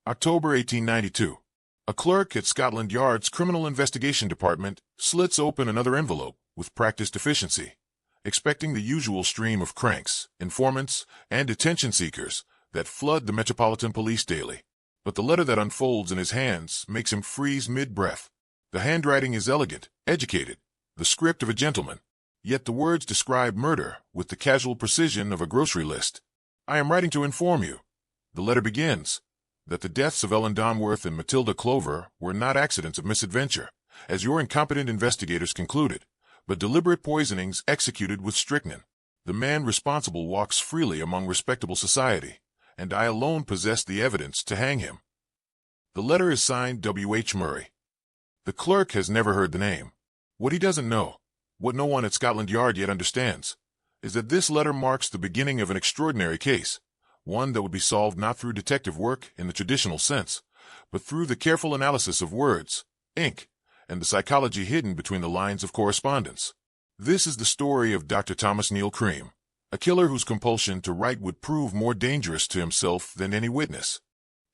October 1892. A clerk at Scotland Yard's Criminal Investigation Department slits open another envelope with practiced efficiency, expecting the usual stream of cranks, informants, and attention seekers that flood the Metropolitan Police daily. But the letter that unfolds in his hands makes him freeze mid-breath. The handwriting is elegant, educated, the script of a gentleman, yet the words describe murder with the casual precision of a grocery list. "I am writing to inform you," the letter begins, "that the deaths of Ellen Donworth and Matilda Clover were not accidents of misadventure, as your incompetent investigators concluded, but deliberate poisonings executed with strychnine. The man responsible walks freely among respectable society, and I alone possess the evidence to hang him." The letter is signed W.H. Murray. The clerk has never heard the name. What he doesn't know, what no one at Scotland Yard yet understands, is that this letter marks the beginning of an extraordinary case, one that would be solved not through detective work in the traditional sense, but through the careful analysis of words, ink, and the psychology hidden between the lines of correspondence. This is the story of Dr. Thomas Neill Cream, a killer whose compulsion to write would prove more dangerous to himself than any witness.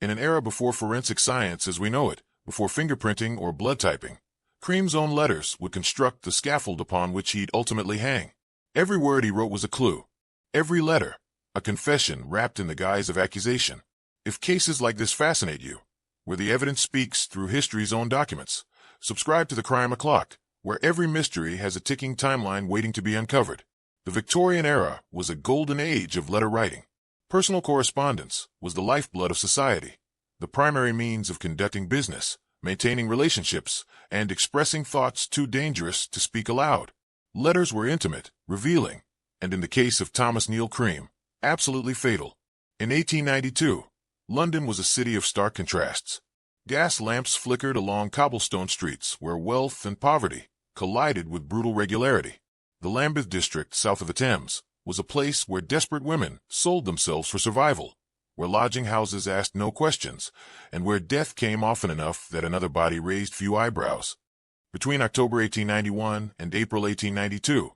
In an era before forensic science as we know it, before fingerprinting or blood typing, Cream's own letters would construct the scaffold upon which he'd ultimately hang. Every word he wrote was a clue. Every letter, a confession wrapped in the guise of accusation. If cases like this fascinate you, where the evidence speaks through history's own documents, subscribe to the Crime O'Clock, where every mystery has a ticking timeline waiting to be uncovered. The Victorian era was a golden age of letter writing. Personal correspondence was the lifeblood of society, the primary means of conducting business, maintaining relationships, and expressing thoughts too dangerous to speak aloud. Letters were intimate, revealing, and in the case of Thomas Neill Cream, absolutely fatal. In 1892, London was a city of stark contrasts. Gas lamps flickered along cobblestone streets where wealth and poverty collided with brutal regularity. The Lambeth district south of the Thames was a place where desperate women sold themselves for survival, where lodging houses asked no questions, and where death came often enough that another body raised few eyebrows. Between October 1891 and April 1892,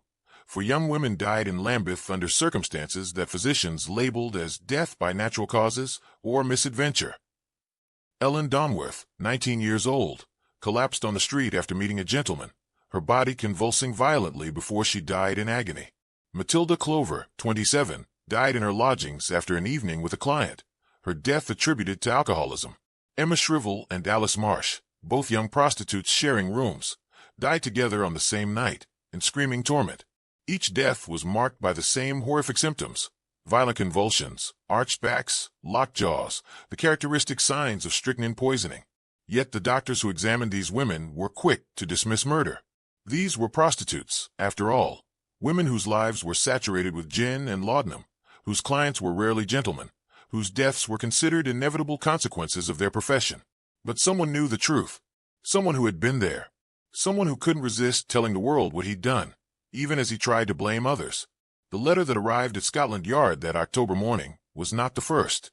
4 young women died in Lambeth under circumstances that physicians labeled as death by natural causes or misadventure. Ellen Donworth, 19 years old, collapsed on the street after meeting a gentleman, her body convulsing violently before she died in agony. Matilda Clover, 27, died in her lodgings after an evening with a client, her death attributed to alcoholism. Emma Shrivel and Alice Marsh, both young prostitutes sharing rooms, died together on the same night, in screaming torment. Each death was marked by the same horrific symptoms: violent convulsions, arched backs, locked jaws, the characteristic signs of strychnine poisoning. Yet the doctors who examined these women were quick to dismiss murder. These were prostitutes, after all, women whose lives were saturated with gin and laudanum, whose clients were rarely gentlemen, whose deaths were considered inevitable consequences of their profession. But someone knew the truth, someone who had been there, someone who couldn't resist telling the world what he'd done, even as he tried to blame others. The letter that arrived at Scotland Yard that October morning was not the first.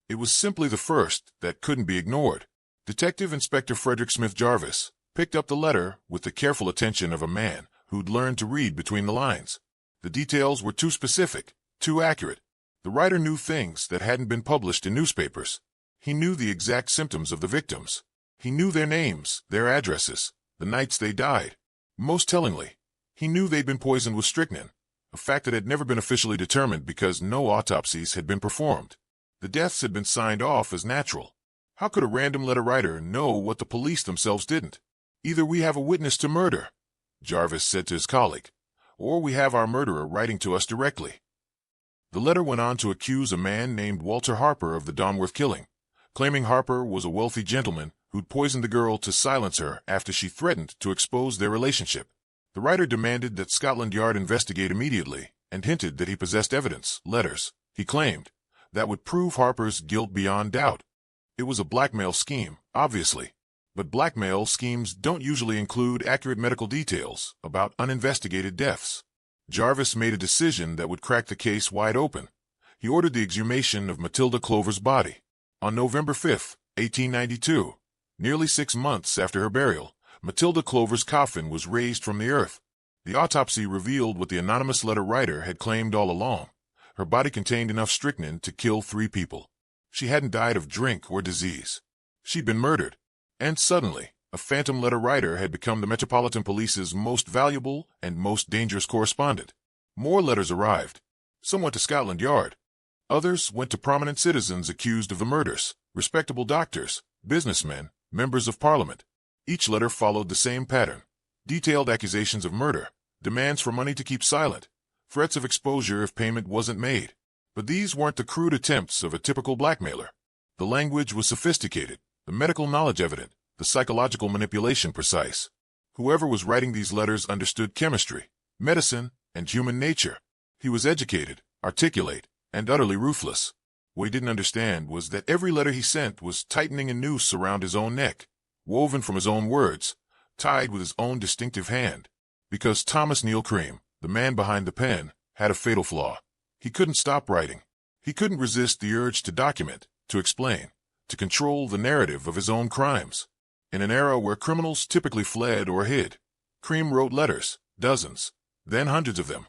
It was simply the first that couldn't be ignored. Detective Inspector Frederick Smith Jarvis picked up the letter with the careful attention of a man who'd learned to read between the lines. The details were too specific, too accurate. The writer knew things that hadn't been published in newspapers. He knew the exact symptoms of the victims. He knew their names, their addresses, the nights they died. Most tellingly, he knew they'd been poisoned with strychnine, a fact that had never been officially determined because no autopsies had been performed. The deaths had been signed off as natural. How could a random letter writer know what the police themselves didn't? "Either we have a witness to murder," Jarvis said to his colleague, "or we have our murderer writing to us directly." The letter went on to accuse a man named Walter Harper of the Donworth killing, claiming Harper was a wealthy gentleman who'd poisoned the girl to silence her after she threatened to expose their relationship. The writer demanded that Scotland Yard investigate immediately and hinted that he possessed evidence, letters, he claimed, that would prove Harper's guilt beyond doubt. It was a blackmail scheme, obviously. But blackmail schemes don't usually include accurate medical details about uninvestigated deaths. Jarvis made a decision that would crack the case wide open. He ordered the exhumation of Matilda Clover's body. On November 5, 1892, nearly 6 months after her burial, Matilda Clover's coffin was raised from the earth. The autopsy revealed what the anonymous letter writer had claimed all along. Her body contained enough strychnine to kill 3 people. She hadn't died of drink or disease. She'd been murdered. And suddenly, a phantom letter writer had become the Metropolitan Police's most valuable and most dangerous correspondent. More letters arrived. Some went to Scotland Yard. Others went to prominent citizens accused of the murders, respectable doctors, businessmen, members of parliament. Each letter followed the same pattern. Detailed accusations of murder, demands for money to keep silent, threats of exposure if payment wasn't made. But these weren't the crude attempts of a typical blackmailer. The language was sophisticated, the medical knowledge evident, the psychological manipulation precise. Whoever was writing these letters understood chemistry, medicine, and human nature. He was educated, articulate, and utterly ruthless. What he didn't understand was that every letter he sent was tightening a noose around his own neck, woven from his own words, tied with his own distinctive hand. Because Thomas Neill Cream, the man behind the pen, had a fatal flaw. He couldn't stop writing. He couldn't resist the urge to document, to explain, to control the narrative of his own crimes. In an era where criminals typically fled or hid, Cream wrote letters, dozens, then hundreds of them.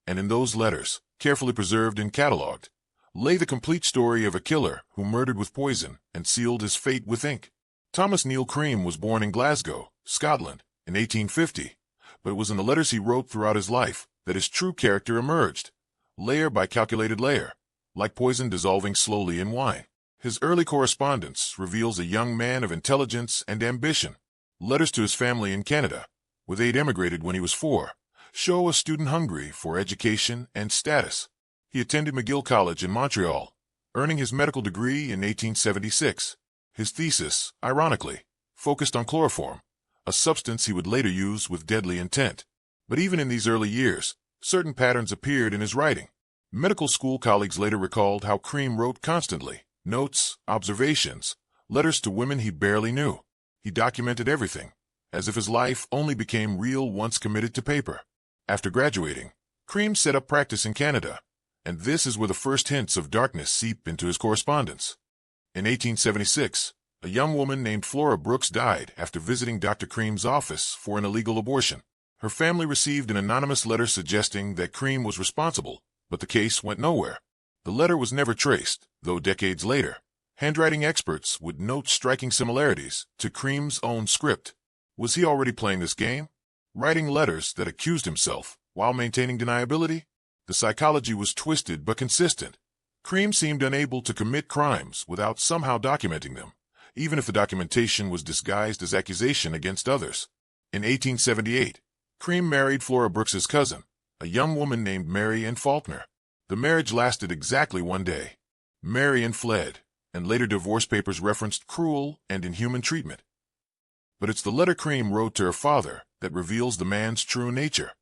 And in those letters, carefully preserved and catalogued, lay the complete story of a killer who murdered with poison and sealed his fate with ink. Thomas Neill Cream was born in Glasgow, Scotland, in 1850, but it was in the letters he wrote throughout his life that his true character emerged, layer by calculated layer, like poison dissolving slowly in wine. His early correspondence reveals a young man of intelligence and ambition. Letters to his family in Canada, where they'd emigrated when he was 4, show a student hungry for education and status. He attended McGill College in Montreal, earning his medical degree in 1876. His thesis, ironically, focused on chloroform, a substance he would later use with deadly intent. But even in these early years, certain patterns appeared in his writing. Medical school colleagues later recalled how Cream wrote constantly, notes, observations, letters to women he barely knew. He documented everything, as if his life only became real once committed to paper. After graduating, Cream set up practice in Canada, and this is where the first hints of darkness seep into his correspondence. In 1876, a young woman named Flora Brooks died after visiting Dr. Cream's office for an illegal abortion. Her family received an anonymous letter suggesting that Cream was responsible, but the case went nowhere. The letter was never traced, though decades later, handwriting experts would note striking similarities to Cream's own script. Was he already playing this game? Writing letters that accused himself while maintaining deniability? The psychology was twisted but consistent. Cream seemed unable to commit crimes without somehow documenting them, even if the documentation was disguised as accusation against others. In 1878, Cream married Flora Brooks's cousin, a young woman named Marian Faulkner. The marriage lasted exactly 1 day. Marian fled, and later divorce papers referenced cruel and inhuman treatment. But it's the letter Cream wrote to her father that reveals the man's true nature.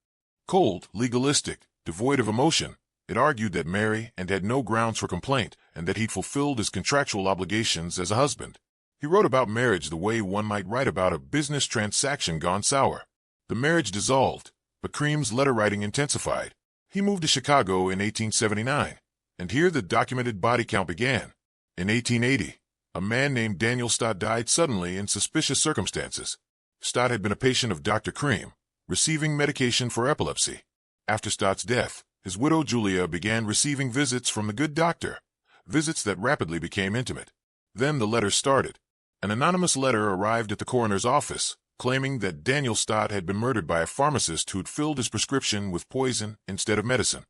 Cold, legalistic, devoid of emotion, it argued that Marian had no grounds for complaint and that he'd fulfilled his contractual obligations as a husband. He wrote about marriage the way one might write about a business transaction gone sour. The marriage dissolved, but Cream's letter writing intensified. He moved to Chicago in 1879, and here the documented body count began. In 1880, a man named Daniel Stott died suddenly in suspicious circumstances. Stott had been a patient of Dr. Cream, receiving medication for epilepsy. After Stott's death, his widow Julia began receiving visits from the good doctor, visits that rapidly became intimate. Then the letters started. An anonymous letter arrived at the coroner's office, claiming that Daniel Stott had been murdered by a pharmacist who'd filled his prescription with poison instead of medicine.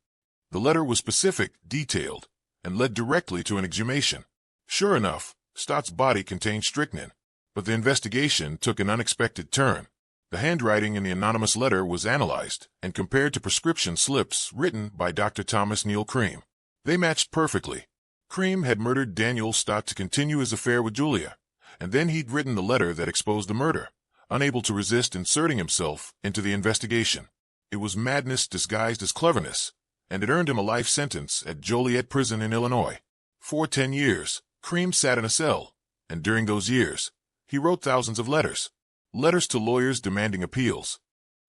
The letter was specific, detailed, and led directly to an exhumation. Sure enough, Stott's body contained strychnine, but the investigation took an unexpected turn. The handwriting in the anonymous letter was analyzed and compared to prescription slips written by Dr. Thomas Neill Cream. They matched perfectly. Cream had murdered Daniel Stott to continue his affair with Julia, and then he'd written the letter that exposed the murder, unable to resist inserting himself into the investigation. It was madness disguised as cleverness, and it earned him a life sentence at Joliet Prison in Illinois. For 10 years, Cream sat in a cell, and during those years, he wrote thousands of letters. Letters to lawyers demanding appeals.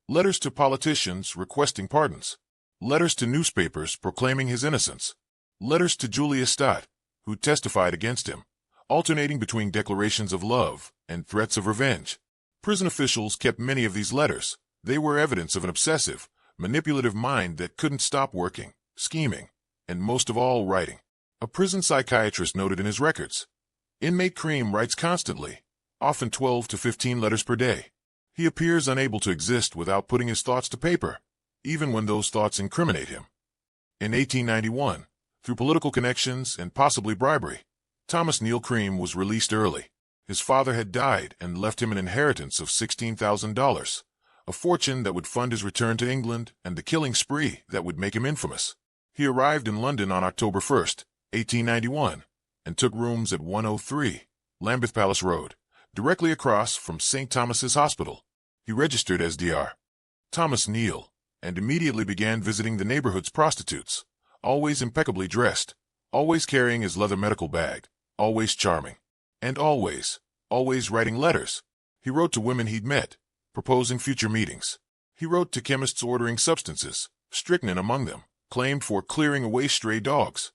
Letters to politicians requesting pardons. Letters to newspapers proclaiming his innocence. Letters to Julia Stott, who testified against him, alternating between declarations of love and threats of revenge. Prison officials kept many of these letters. They were evidence of an obsessive, manipulative mind that couldn't stop working, scheming, and most of all writing. A prison psychiatrist noted in his records. Inmate Cream writes constantly, often 12 to 15 letters per day. He appears unable to exist without putting his thoughts to paper, even when those thoughts incriminate him. In 1891, through political connections and possibly bribery, Thomas Neill Cream was released early. His father had died and left him an inheritance of $16,000, a fortune that would fund his return to England and the killing spree that would make him infamous. He arrived in London on October 1, 1891, and took rooms at 103 Lambeth Palace Road, directly across from St. Thomas's Hospital. He registered as Dr. Thomas Neill, and immediately began visiting the neighborhood's prostitutes, always impeccably dressed, always carrying his leather medical bag, always charming, and always writing letters. He wrote to women he'd met, proposing future meetings. He wrote to chemists ordering substances, strychnine among them, claimed for clearing away stray dogs.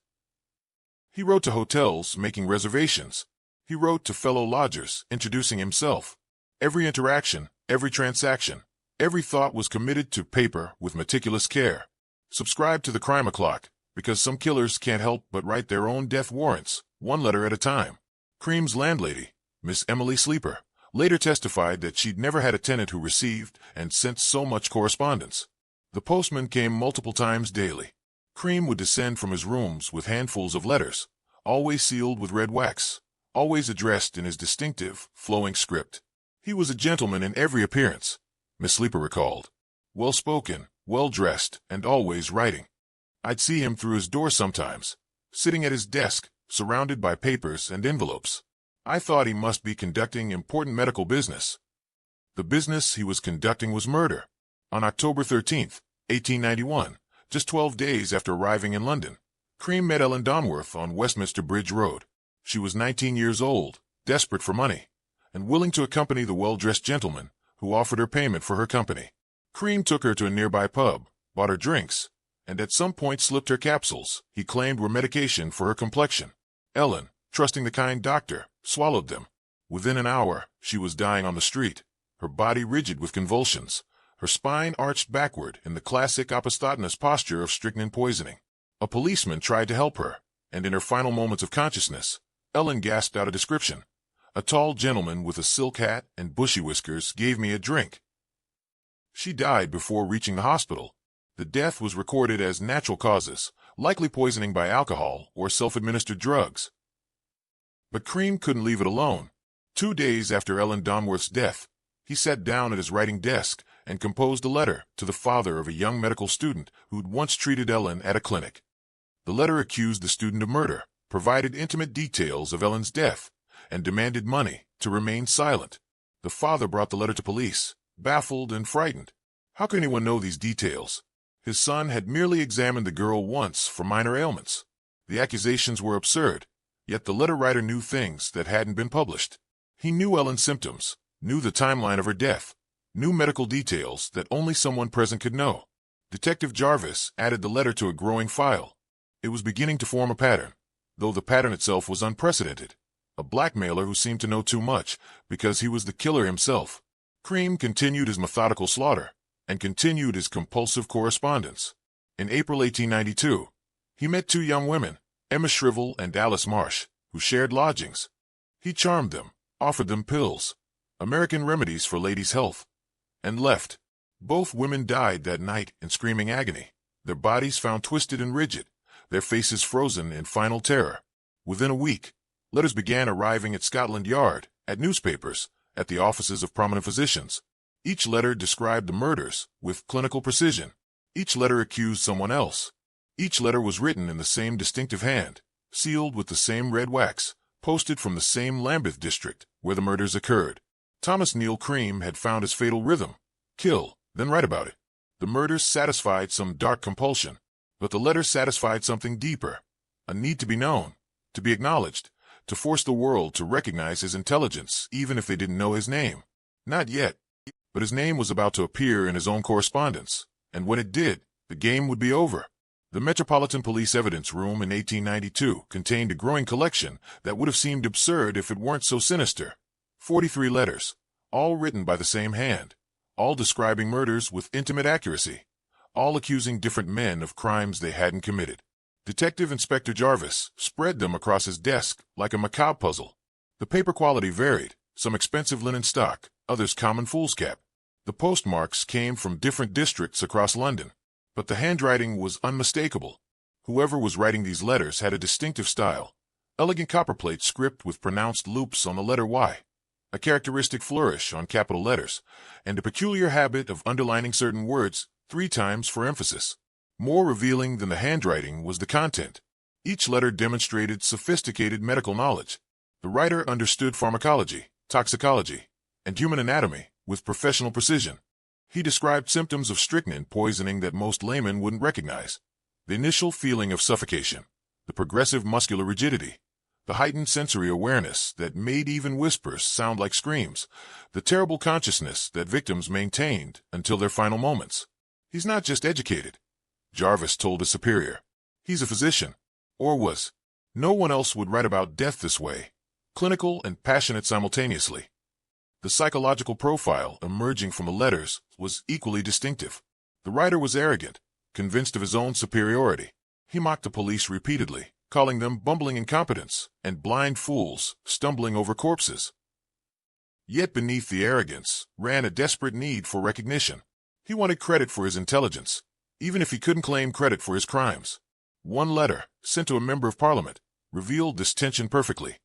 He wrote to hotels making reservations. He wrote to fellow lodgers introducing himself. Every interaction, every transaction, every thought was committed to paper with meticulous care. Subscribe to the Crime O'Clock, because some killers can't help but write their own death warrants, one letter at a time. Cream's landlady, Miss Emily Sleeper, later testified that she'd never had a tenant who received and sent so much correspondence. The postman came multiple times daily. Cream would descend from his rooms with handfuls of letters, always sealed with red wax, always addressed in his distinctive, flowing script. He was a gentleman in every appearance, Miss Sleeper recalled. Well-spoken, well-dressed, and always writing. I'd see him through his door sometimes, sitting at his desk, surrounded by papers and envelopes. I thought he must be conducting important medical business. The business he was conducting was murder. On October 13, 1891, just 12 days after arriving in London, Cream met Ellen Donworth on Westminster Bridge Road. She was 19 years old, desperate for money, and willing to accompany the well-dressed gentleman who offered her payment for her company. Cream took her to a nearby pub, bought her drinks, and at some point slipped her capsules he claimed were medication for her complexion. Ellen, trusting the kind doctor, swallowed them. Within an hour, she was dying on the street, her body rigid with convulsions, her spine arched backward in the classic opisthotonous posture of strychnine poisoning. A policeman tried to help her, and in her final moments of consciousness, Ellen gasped out a description. A tall gentleman with a silk hat and bushy whiskers gave me a drink. She died before reaching the hospital. The death was recorded as natural causes, likely poisoning by alcohol or self-administered drugs. But Cream couldn't leave it alone. 2 days after Ellen Donworth's death, he sat down at his writing desk and composed a letter to the father of a young medical student who'd once treated Ellen at a clinic. The letter accused the student of murder, provided intimate details of Ellen's death, and demanded money to remain silent. The father brought the letter to police, baffled and frightened. How could anyone know these details? His son had merely examined the girl once for minor ailments. The accusations were absurd, yet the letter writer knew things that hadn't been published. He knew Ellen's symptoms, knew the timeline of her death, knew medical details that only someone present could know. Detective Jarvis added the letter to a growing file. It was beginning to form a pattern, though the pattern itself was unprecedented. A blackmailer who seemed to know too much because he was the killer himself. Cream continued his methodical slaughter and continued his compulsive correspondence. In April 1892, he met 2 young women, Emma Shrivel and Alice Marsh, who shared lodgings. He charmed them, offered them pills, American remedies for ladies' health, and left. Both women died that night in screaming agony, their bodies found twisted and rigid, their faces frozen in final terror. Within a week, letters began arriving at Scotland Yard, at newspapers, at the offices of prominent physicians. Each letter described the murders with clinical precision. Each letter accused someone else. Each letter was written in the same distinctive hand, sealed with the same red wax, posted from the same Lambeth district where the murders occurred. Thomas Neill Cream had found his fatal rhythm: kill, then write about it. The murders satisfied some dark compulsion, but the letters satisfied something deeper, a need to be known, to be acknowledged, to force the world to recognize his intelligence even if they didn't know his name. Not yet, but his name was about to appear in his own correspondence, and when it did, the game would be over. The Metropolitan Police Evidence Room in 1892 contained a growing collection that would have seemed absurd if it weren't so sinister. 43 letters, all written by the same hand, all describing murders with intimate accuracy, all accusing different men of crimes they hadn't committed. Detective Inspector Jarvis spread them across his desk like a macabre puzzle. The paper quality varied, some expensive linen stock, others common foolscap. The postmarks came from different districts across London, but the handwriting was unmistakable. Whoever was writing these letters had a distinctive style. Elegant copperplate script with pronounced loops on the letter Y, a characteristic flourish on capital letters, and a peculiar habit of underlining certain words 3 times for emphasis. More revealing than the handwriting was the content. Each letter demonstrated sophisticated medical knowledge. The writer understood pharmacology, toxicology, and human anatomy with professional precision. He described symptoms of strychnine poisoning that most laymen wouldn't recognize. The initial feeling of suffocation, the progressive muscular rigidity, the heightened sensory awareness that made even whispers sound like screams, the terrible consciousness that victims maintained until their final moments. He's not just educated, Jarvis told his superior. He's a physician. Or was. No one else would write about death this way. Clinical and passionate simultaneously. The psychological profile emerging from the letters was equally distinctive. The writer was arrogant, convinced of his own superiority. He mocked the police repeatedly, calling them bumbling incompetents and blind fools stumbling over corpses. Yet beneath the arrogance ran a desperate need for recognition. He wanted credit for his intelligence, even if he couldn't claim credit for his crimes. One letter, sent to a member of Parliament, revealed this tension perfectly.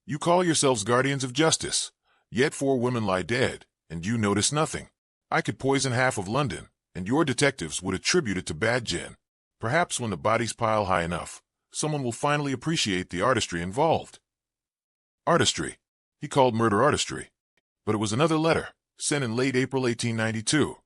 You call yourselves guardians of justice, yet 4 women lie dead, and you notice nothing. I could poison half of London, and your detectives would attribute it to bad gin. Perhaps when the bodies pile high enough, someone will finally appreciate the artistry involved. Artistry. He called murder artistry. But it was another letter, sent in late April 1892,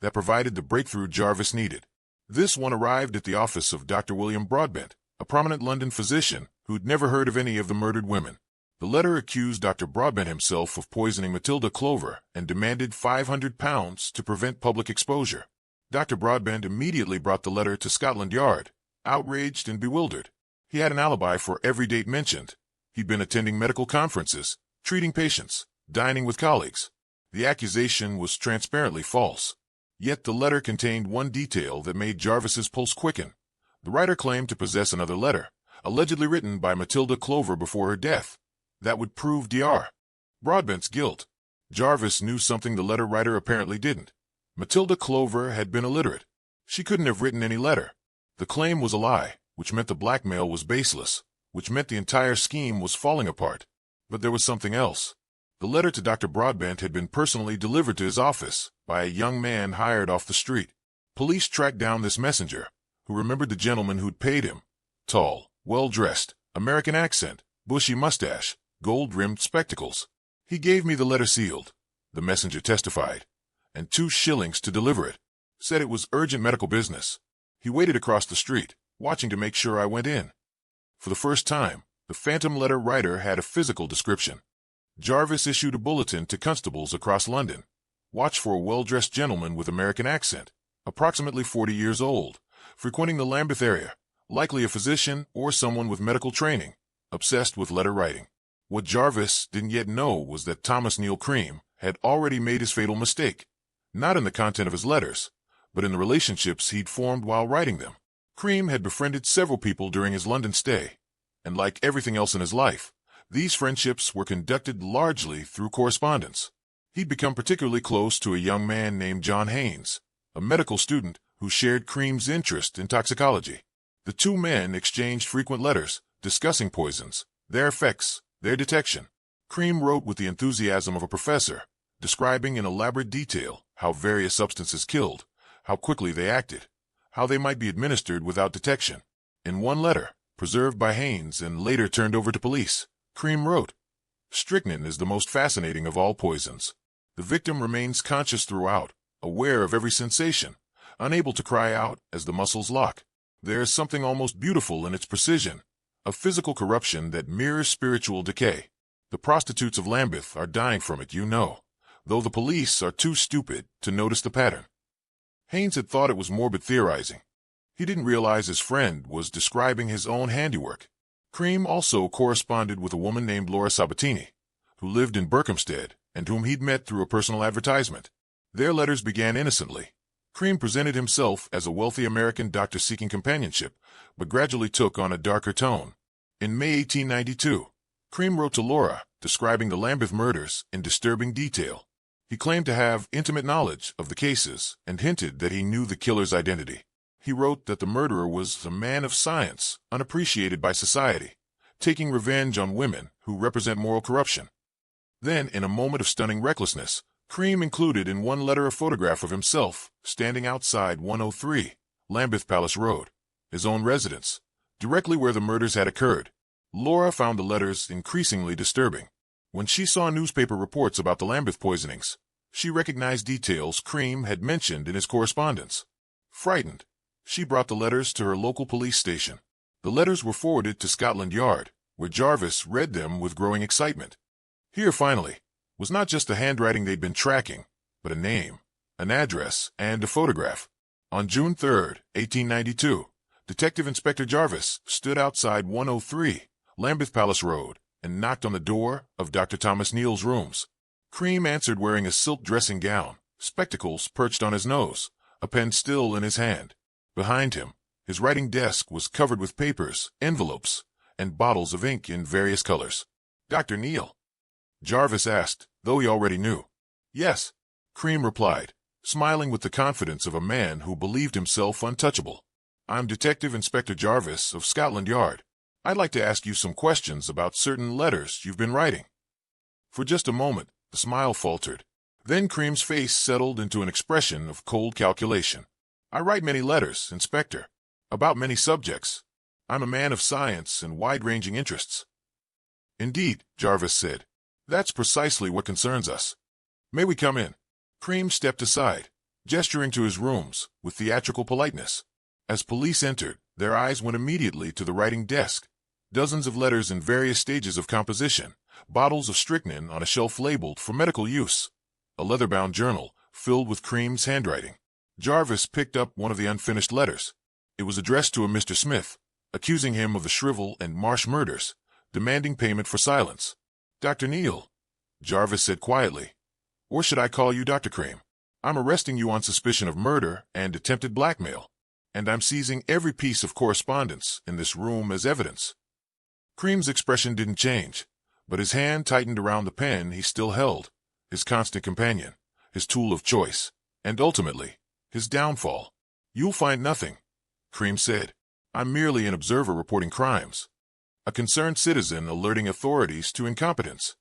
that provided the breakthrough Jarvis needed. This one arrived at the office of Dr. William Broadbent, a prominent London physician who'd never heard of any of the murdered women. The letter accused Dr. Broadbent himself of poisoning Matilda Clover and demanded £500 to prevent public exposure. Dr. Broadbent immediately brought the letter to Scotland Yard, outraged and bewildered. He had an alibi for every date mentioned. He'd been attending medical conferences, treating patients, dining with colleagues. The accusation was transparently false. Yet the letter contained one detail that made Jarvis's pulse quicken. The writer claimed to possess another letter, allegedly written by Matilda Clover before her death. That would prove Dr. Broadbent's guilt. Jarvis knew something the letter writer apparently didn't. Matilda Clover had been illiterate. She couldn't have written any letter. The claim was a lie, which meant the blackmail was baseless, which meant the entire scheme was falling apart. But there was something else. The letter to Dr. Broadbent had been personally delivered to his office by a young man hired off the street. Police tracked down this messenger, who remembered the gentleman who'd paid him. Tall, well-dressed, American accent, bushy mustache, gold-rimmed spectacles. He gave me the letter sealed, the messenger testified, and 2 shillings to deliver it. Said it was urgent medical business. He waited across the street, watching to make sure I went in. For the first time, the phantom letter writer had a physical description. Jarvis issued a bulletin to constables across London. Watch for a well-dressed gentleman with American accent, approximately 40 years old, frequenting the Lambeth area, likely a physician or someone with medical training, obsessed with letter writing. What Jarvis didn't yet know was that Thomas Neill Cream had already made his fatal mistake, not in the content of his letters, but in the relationships he'd formed while writing them. Cream had befriended several people during his London stay, and like everything else in his life, these friendships were conducted largely through correspondence. He'd become particularly close to a young man named John Haynes, a medical student who shared Cream's interest in toxicology. The 2 men exchanged frequent letters, discussing poisons, their effects, their detection. Cream wrote with the enthusiasm of a professor, describing in elaborate detail how various substances killed, how quickly they acted, how they might be administered without detection. In one letter, preserved by Haynes and later turned over to police, Cream wrote, "Strychnine is the most fascinating of all poisons. The victim remains conscious throughout, aware of every sensation, unable to cry out as the muscles lock. There is something almost beautiful in its precision, a physical corruption that mirrors spiritual decay. The prostitutes of Lambeth are dying from it, you know, though the police are too stupid to notice the pattern." Haynes had thought it was morbid theorizing. He didn't realize his friend was describing his own handiwork. Cream also corresponded with a woman named Laura Sabatini, who lived in Berkhamsted and whom he'd met through a personal advertisement. Their letters began innocently. Cream presented himself as a wealthy American doctor seeking companionship, but gradually took on a darker tone. In May 1892, Cream wrote to Laura, describing the Lambeth murders in disturbing detail. He claimed to have intimate knowledge of the cases and hinted that he knew the killer's identity. He wrote that the murderer was a man of science, unappreciated by society, taking revenge on women who represent moral corruption. Then, in a moment of stunning recklessness, Cream included in one letter a photograph of himself standing outside 103 Lambeth Palace Road, his own residence, directly where the murders had occurred. Laura found the letters increasingly disturbing. When she saw newspaper reports about the Lambeth poisonings, she recognized details Cream had mentioned in his correspondence. Frightened, she brought the letters to her local police station. The letters were forwarded to Scotland Yard, where Jarvis read them with growing excitement. Here, finally, was not just the handwriting they'd been tracking, but a name, an address, and a photograph. On June 3, 1892, Detective Inspector Jarvis stood outside 103 Lambeth Palace Road and knocked on the door of Dr. Thomas Neill's rooms. Cream answered wearing a silk dressing gown, spectacles perched on his nose, a pen still in his hand. Behind him, his writing desk was covered with papers, envelopes, and bottles of ink in various colors. "Dr. Neill?" Jarvis asked, though he already knew. "Yes," Cream replied, smiling with the confidence of a man who believed himself untouchable. "I'm Detective Inspector Jarvis of Scotland Yard. I'd like to ask you some questions about certain letters you've been writing." For just a moment, the smile faltered. Then Cream's face settled into an expression of cold calculation. "I write many letters, Inspector, about many subjects. I'm a man of science and wide-ranging interests." "Indeed," Jarvis said. "That's precisely what concerns us. May we come in?" Cream stepped aside, gesturing to his rooms with theatrical politeness. As police entered, their eyes went immediately to the writing desk. Dozens of letters in various stages of composition, bottles of strychnine on a shelf labeled for medical use, a leather-bound journal filled with Cream's handwriting. Jarvis picked up one of the unfinished letters. It was addressed to a Mr. Smith, accusing him of the Shrivel and Marsh murders, demanding payment for silence. "Dr. Neill," Jarvis said quietly, "or should I call you Dr. Cream? I'm arresting you on suspicion of murder and attempted blackmail, and I'm seizing every piece of correspondence in this room as evidence." Cream's expression didn't change, but his hand tightened around the pen he still held, his constant companion, his tool of choice, and ultimately, his downfall. "You'll find nothing," Cream said. "I'm merely an observer reporting crimes, a concerned citizen alerting authorities to incompetence."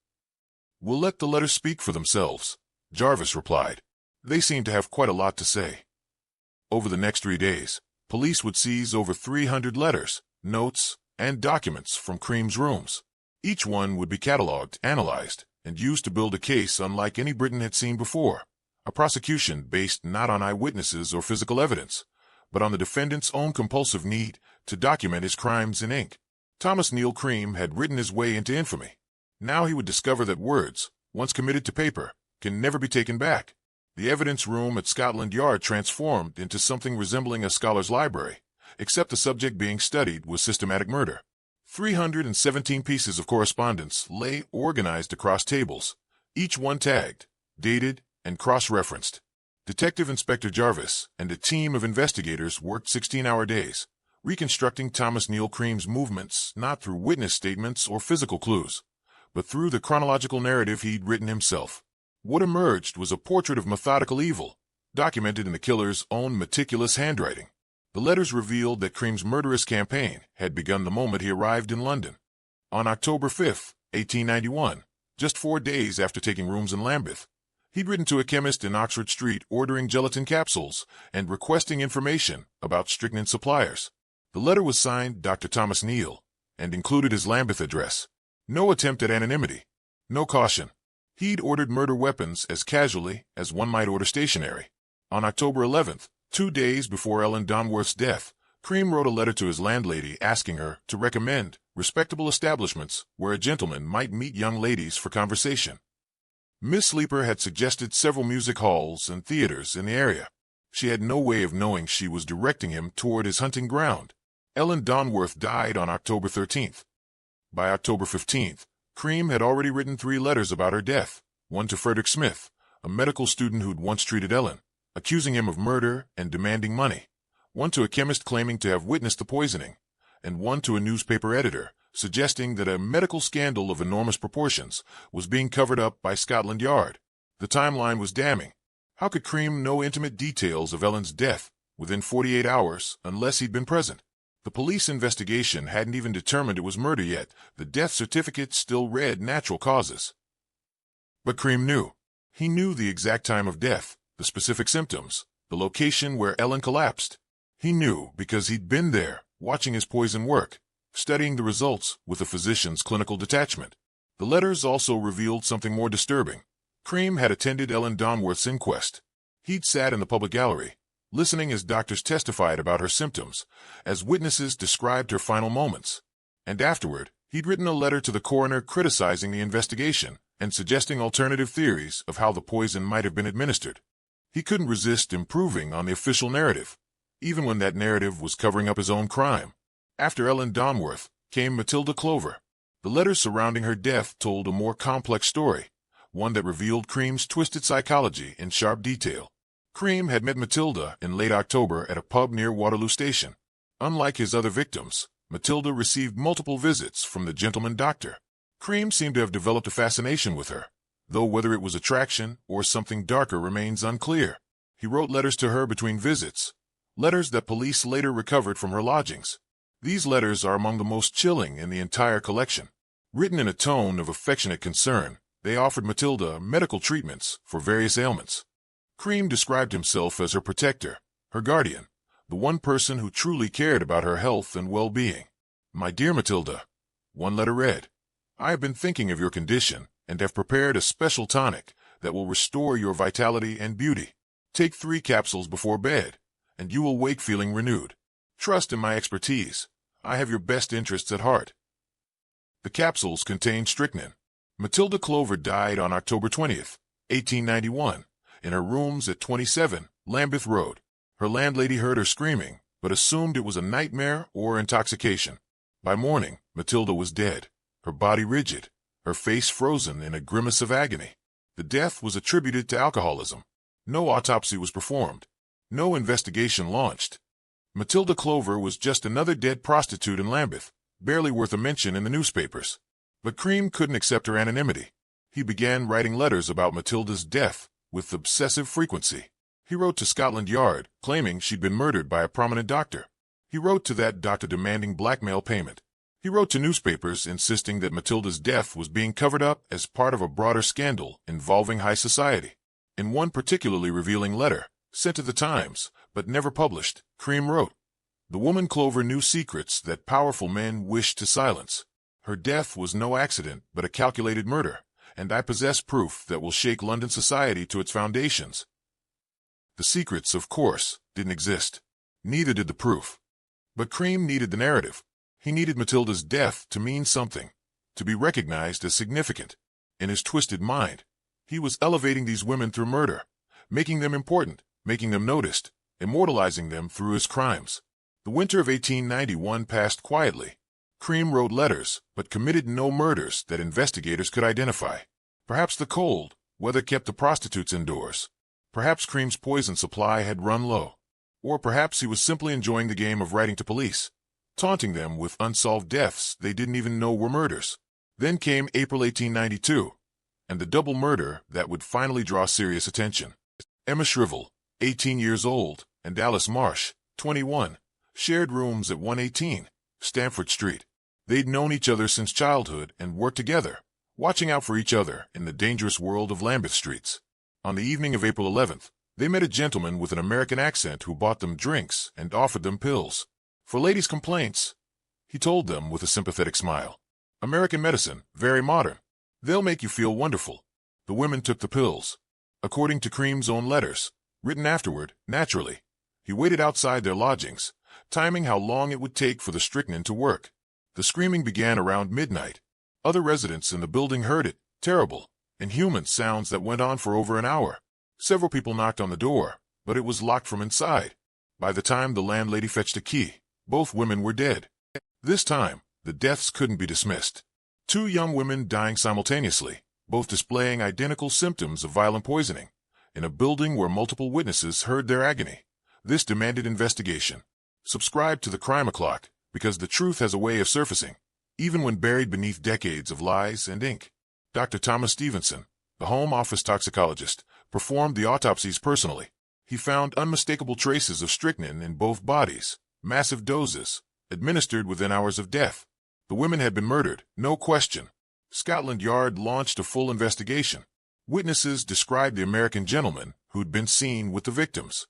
"We'll let the letters speak for themselves," Jarvis replied. "They seem to have quite a lot to say." Over the next 3 days, police would seize over 300 letters, notes, and documents from Cream's rooms. Each one would be catalogued, analyzed, and used to build a case unlike any Britain had seen before, a prosecution based not on eyewitnesses or physical evidence, but on the defendant's own compulsive need to document his crimes in ink. Thomas Neill Cream had written his way into infamy. Now he would discover that words, once committed to paper, can never be taken back. The evidence room at Scotland Yard transformed into something resembling a scholar's library, except the subject being studied was systematic murder. 317 pieces of correspondence lay organized across tables, each one tagged, dated, and cross-referenced. Detective Inspector Jarvis and a team of investigators worked 16-hour days, reconstructing Thomas Neill Cream's movements not through witness statements or physical clues, but through the chronological narrative he'd written himself. What emerged was a portrait of methodical evil, documented in the killer's own meticulous handwriting. The letters revealed that Cream's murderous campaign had begun the moment he arrived in London. On October 5, 1891, just 4 days after taking rooms in Lambeth, he'd written to a chemist in Oxford Street ordering gelatin capsules and requesting information about strychnine suppliers. The letter was signed Dr. Thomas Neill and included his Lambeth address. No attempt at anonymity. No caution. He'd ordered murder weapons as casually as one might order stationery. On October 11th, 2 days before Ellen Donworth's death, Cream wrote a letter to his landlady asking her to recommend respectable establishments where a gentleman might meet young ladies for conversation. Miss Sleeper had suggested several music halls and theaters in the area. She had no way of knowing she was directing him toward his hunting ground. Ellen Donworth died on October 13th. By October 15th, Cream had already written 3 letters about her death, one to Frederick Smith, a medical student who'd once treated Ellen, accusing him of murder and demanding money. One to a chemist claiming to have witnessed the poisoning, and one to a newspaper editor, suggesting that a medical scandal of enormous proportions was being covered up by Scotland Yard. The timeline was damning. How could Cream know intimate details of Ellen's death within 48 hours unless he'd been present? The police investigation hadn't even determined it was murder yet. The death certificate still read natural causes. But Cream knew. He knew the exact time of death, the specific symptoms, the location where Ellen collapsed. He knew because he'd been there, watching his poison work, studying the results with a physician's clinical detachment. The letters also revealed something more disturbing. Cream had attended Ellen Donworth's inquest. He'd sat in the public gallery, listening as doctors testified about her symptoms, as witnesses described her final moments. And afterward, he'd written a letter to the coroner criticizing the investigation and suggesting alternative theories of how the poison might have been administered. He couldn't resist improving on the official narrative, even when that narrative was covering up his own crime. After Ellen Donworth came Matilda Clover. The letters surrounding her death told a more complex story, one that revealed Cream's twisted psychology in sharp detail. Cream had met Matilda in late October at a pub near Waterloo Station. Unlike his other victims, Matilda received multiple visits from the gentleman doctor. Cream seemed to have developed a fascination with her, though whether it was attraction or something darker remains unclear. He wrote letters to her between visits, letters that police later recovered from her lodgings. These letters are among the most chilling in the entire collection. Written in a tone of affectionate concern, they offered Matilda medical treatments for various ailments. Cream described himself as her protector, her guardian, the one person who truly cared about her health and well-being. "My dear Matilda," one letter read, "I have been thinking of your condition and have prepared a special tonic that will restore your vitality and beauty. Take 3 capsules before bed, and you will wake feeling renewed. Trust in my expertise. I have your best interests at heart." The capsules contained strychnine. Matilda Clover died on October 20th, 1891, in her rooms at 27 Lambeth Road. Her landlady heard her screaming, but assumed it was a nightmare or intoxication. By morning, Matilda was dead, her body rigid, her face frozen in a grimace of agony. The death was attributed to alcoholism. No autopsy was performed. No investigation launched. Matilda Clover was just another dead prostitute in Lambeth, barely worth a mention in the newspapers. But Cream couldn't accept her anonymity. He began writing letters about Matilda's death with obsessive frequency. He wrote to Scotland Yard, claiming she'd been murdered by a prominent doctor. He wrote to that doctor demanding blackmail payment. He wrote to newspapers insisting that Matilda's death was being covered up as part of a broader scandal involving high society. In one particularly revealing letter, sent to the Times, but never published, Cream wrote, "The woman Clover knew secrets that powerful men wished to silence. Her death was no accident but a calculated murder, and I possess proof that will shake London society to its foundations." The secrets, of course, didn't exist. Neither did the proof. But Cream needed the narrative. He needed Matilda's death to mean something, to be recognized as significant. In his twisted mind, he was elevating these women through murder, making them important, making them noticed, immortalizing them through his crimes. The winter of 1891 passed quietly. Cream wrote letters, but committed no murders that investigators could identify. Perhaps the cold weather kept the prostitutes indoors. Perhaps Cream's poison supply had run low. Or perhaps he was simply enjoying the game of writing to police, taunting them with unsolved deaths they didn't even know were murders. Then came April 1892, and the double murder that would finally draw serious attention. Emma Shrivel, 18 years old, and Alice Marsh, 21, shared rooms at 118 Stamford Street. They'd known each other since childhood and worked together, watching out for each other in the dangerous world of Lambeth streets. On the evening of April 11th, they met a gentleman with an American accent who bought them drinks and offered them pills. For ladies' complaints, he told them with a sympathetic smile. American medicine, very modern. They'll make you feel wonderful. The women took the pills. According to Cream's own letters, written afterward, naturally, he waited outside their lodgings, timing how long it would take for the strychnine to work. The screaming began around midnight. Other residents in the building heard it, terrible, inhuman sounds that went on for over an hour. Several people knocked on the door, but it was locked from inside. By the time the landlady fetched a key, both women were dead. This time, the deaths couldn't be dismissed. 2 young women dying simultaneously, both displaying identical symptoms of violent poisoning. in a building where multiple witnesses heard their agony. This demanded investigation. Subscribe to the Crime O'Clock, because the truth has a way of surfacing, even when buried beneath decades of lies and ink. Dr. Thomas Stevenson, the Home Office toxicologist, performed the autopsies personally. He found unmistakable traces of strychnine in both bodies, massive doses, administered within hours of death. The women had been murdered, no question. Scotland Yard launched a full investigation. Witnesses described the American gentleman who'd been seen with the victims.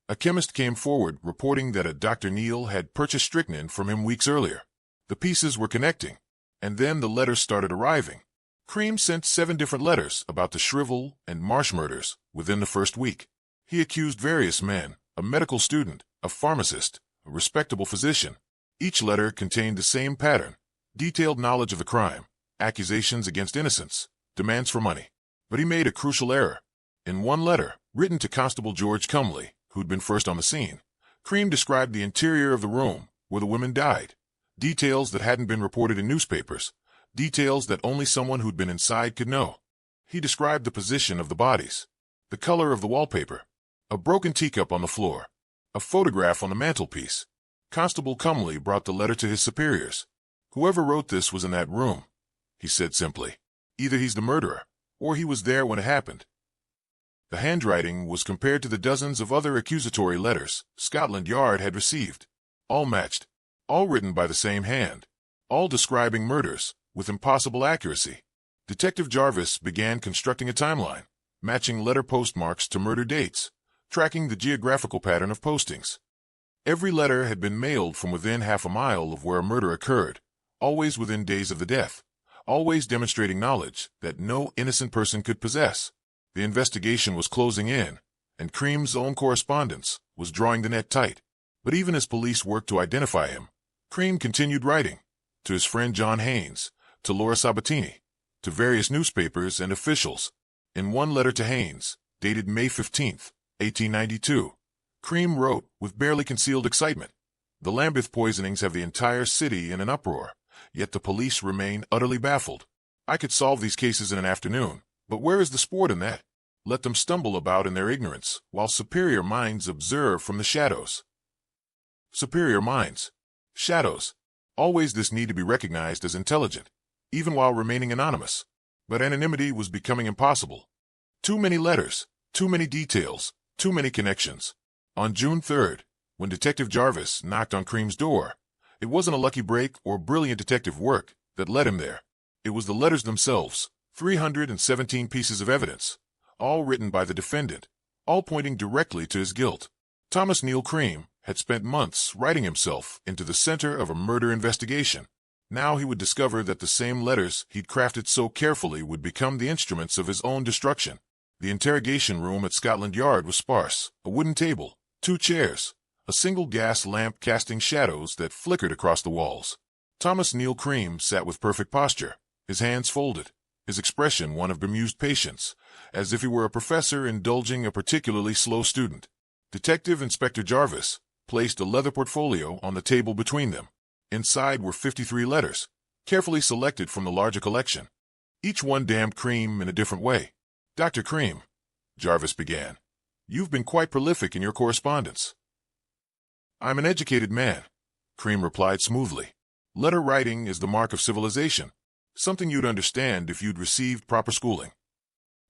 A chemist came forward reporting that a Dr. Neill had purchased strychnine from him weeks earlier. The pieces were connecting, and then the letters started arriving. Cream sent 7 different letters about the Shrivel and Marsh murders within the first week. He accused various men, a medical student, a pharmacist, a respectable physician. Each letter contained the same pattern: detailed knowledge of the crime, accusations against innocents, demands for money. But he made a crucial error. In one letter, written to Constable George Cumley, who'd been first on the scene, Cream described the interior of the room where the women died. Details that hadn't been reported in newspapers. Details that only someone who'd been inside could know. He described the position of the bodies, the color of the wallpaper, a broken teacup on the floor, a photograph on the mantelpiece. Constable Cumley brought the letter to his superiors. "Whoever wrote this was in that room," he said simply. "Either he's the murderer, or he was there when it happened." The handwriting was compared to the dozens of other accusatory letters Scotland Yard had received. All matched, all written by the same hand, all describing murders with impossible accuracy. Detective Jarvis began constructing a timeline, matching letter postmarks to murder dates, tracking the geographical pattern of postings. Every letter had been mailed from within half a mile of where a murder occurred, always within days of the death, always demonstrating knowledge that no innocent person could possess. The investigation was closing in, and Cream's own correspondence was drawing the net tight. But even as police worked to identify him, Cream continued writing, to his friend John Haynes, to Laura Sabatini, to various newspapers and officials. In one letter to Haynes, dated May 15, 1892, Cream wrote with barely concealed excitement, "The Lambeth poisonings have the entire city in an uproar, yet the police remain utterly baffled. I could solve these cases in an afternoon, but where is the sport in that? Let them stumble about in their ignorance, while superior minds observe from the shadows." Superior minds. Shadows. Always this need to be recognized as intelligent, even while remaining anonymous. But anonymity was becoming impossible. Too many letters, too many details, too many connections. On June 3rd, when Detective Jarvis knocked on Cream's door, it wasn't a lucky break or brilliant detective work that led him there. It was the letters themselves, 317 pieces of evidence, all written by the defendant, all pointing directly to his guilt. Thomas Neill Cream had spent months writing himself into the center of a murder investigation. Now he would discover that the same letters he'd crafted so carefully would become the instruments of his own destruction. The interrogation room at Scotland Yard was sparse: a wooden table, 2 chairs, a single gas lamp casting shadows that flickered across the walls. Thomas Neill Cream sat with perfect posture, his hands folded, his expression one of bemused patience, as if he were a professor indulging a particularly slow student. Detective Inspector Jarvis placed a leather portfolio on the table between them. Inside were 53 letters, carefully selected from the larger collection. Each one damned Cream in a different way. "Dr. Cream," Jarvis began, "you've been quite prolific in your correspondence." "I'm an educated man," Cream replied smoothly. "Letter writing is the mark of civilization, something you'd understand if you'd received proper schooling."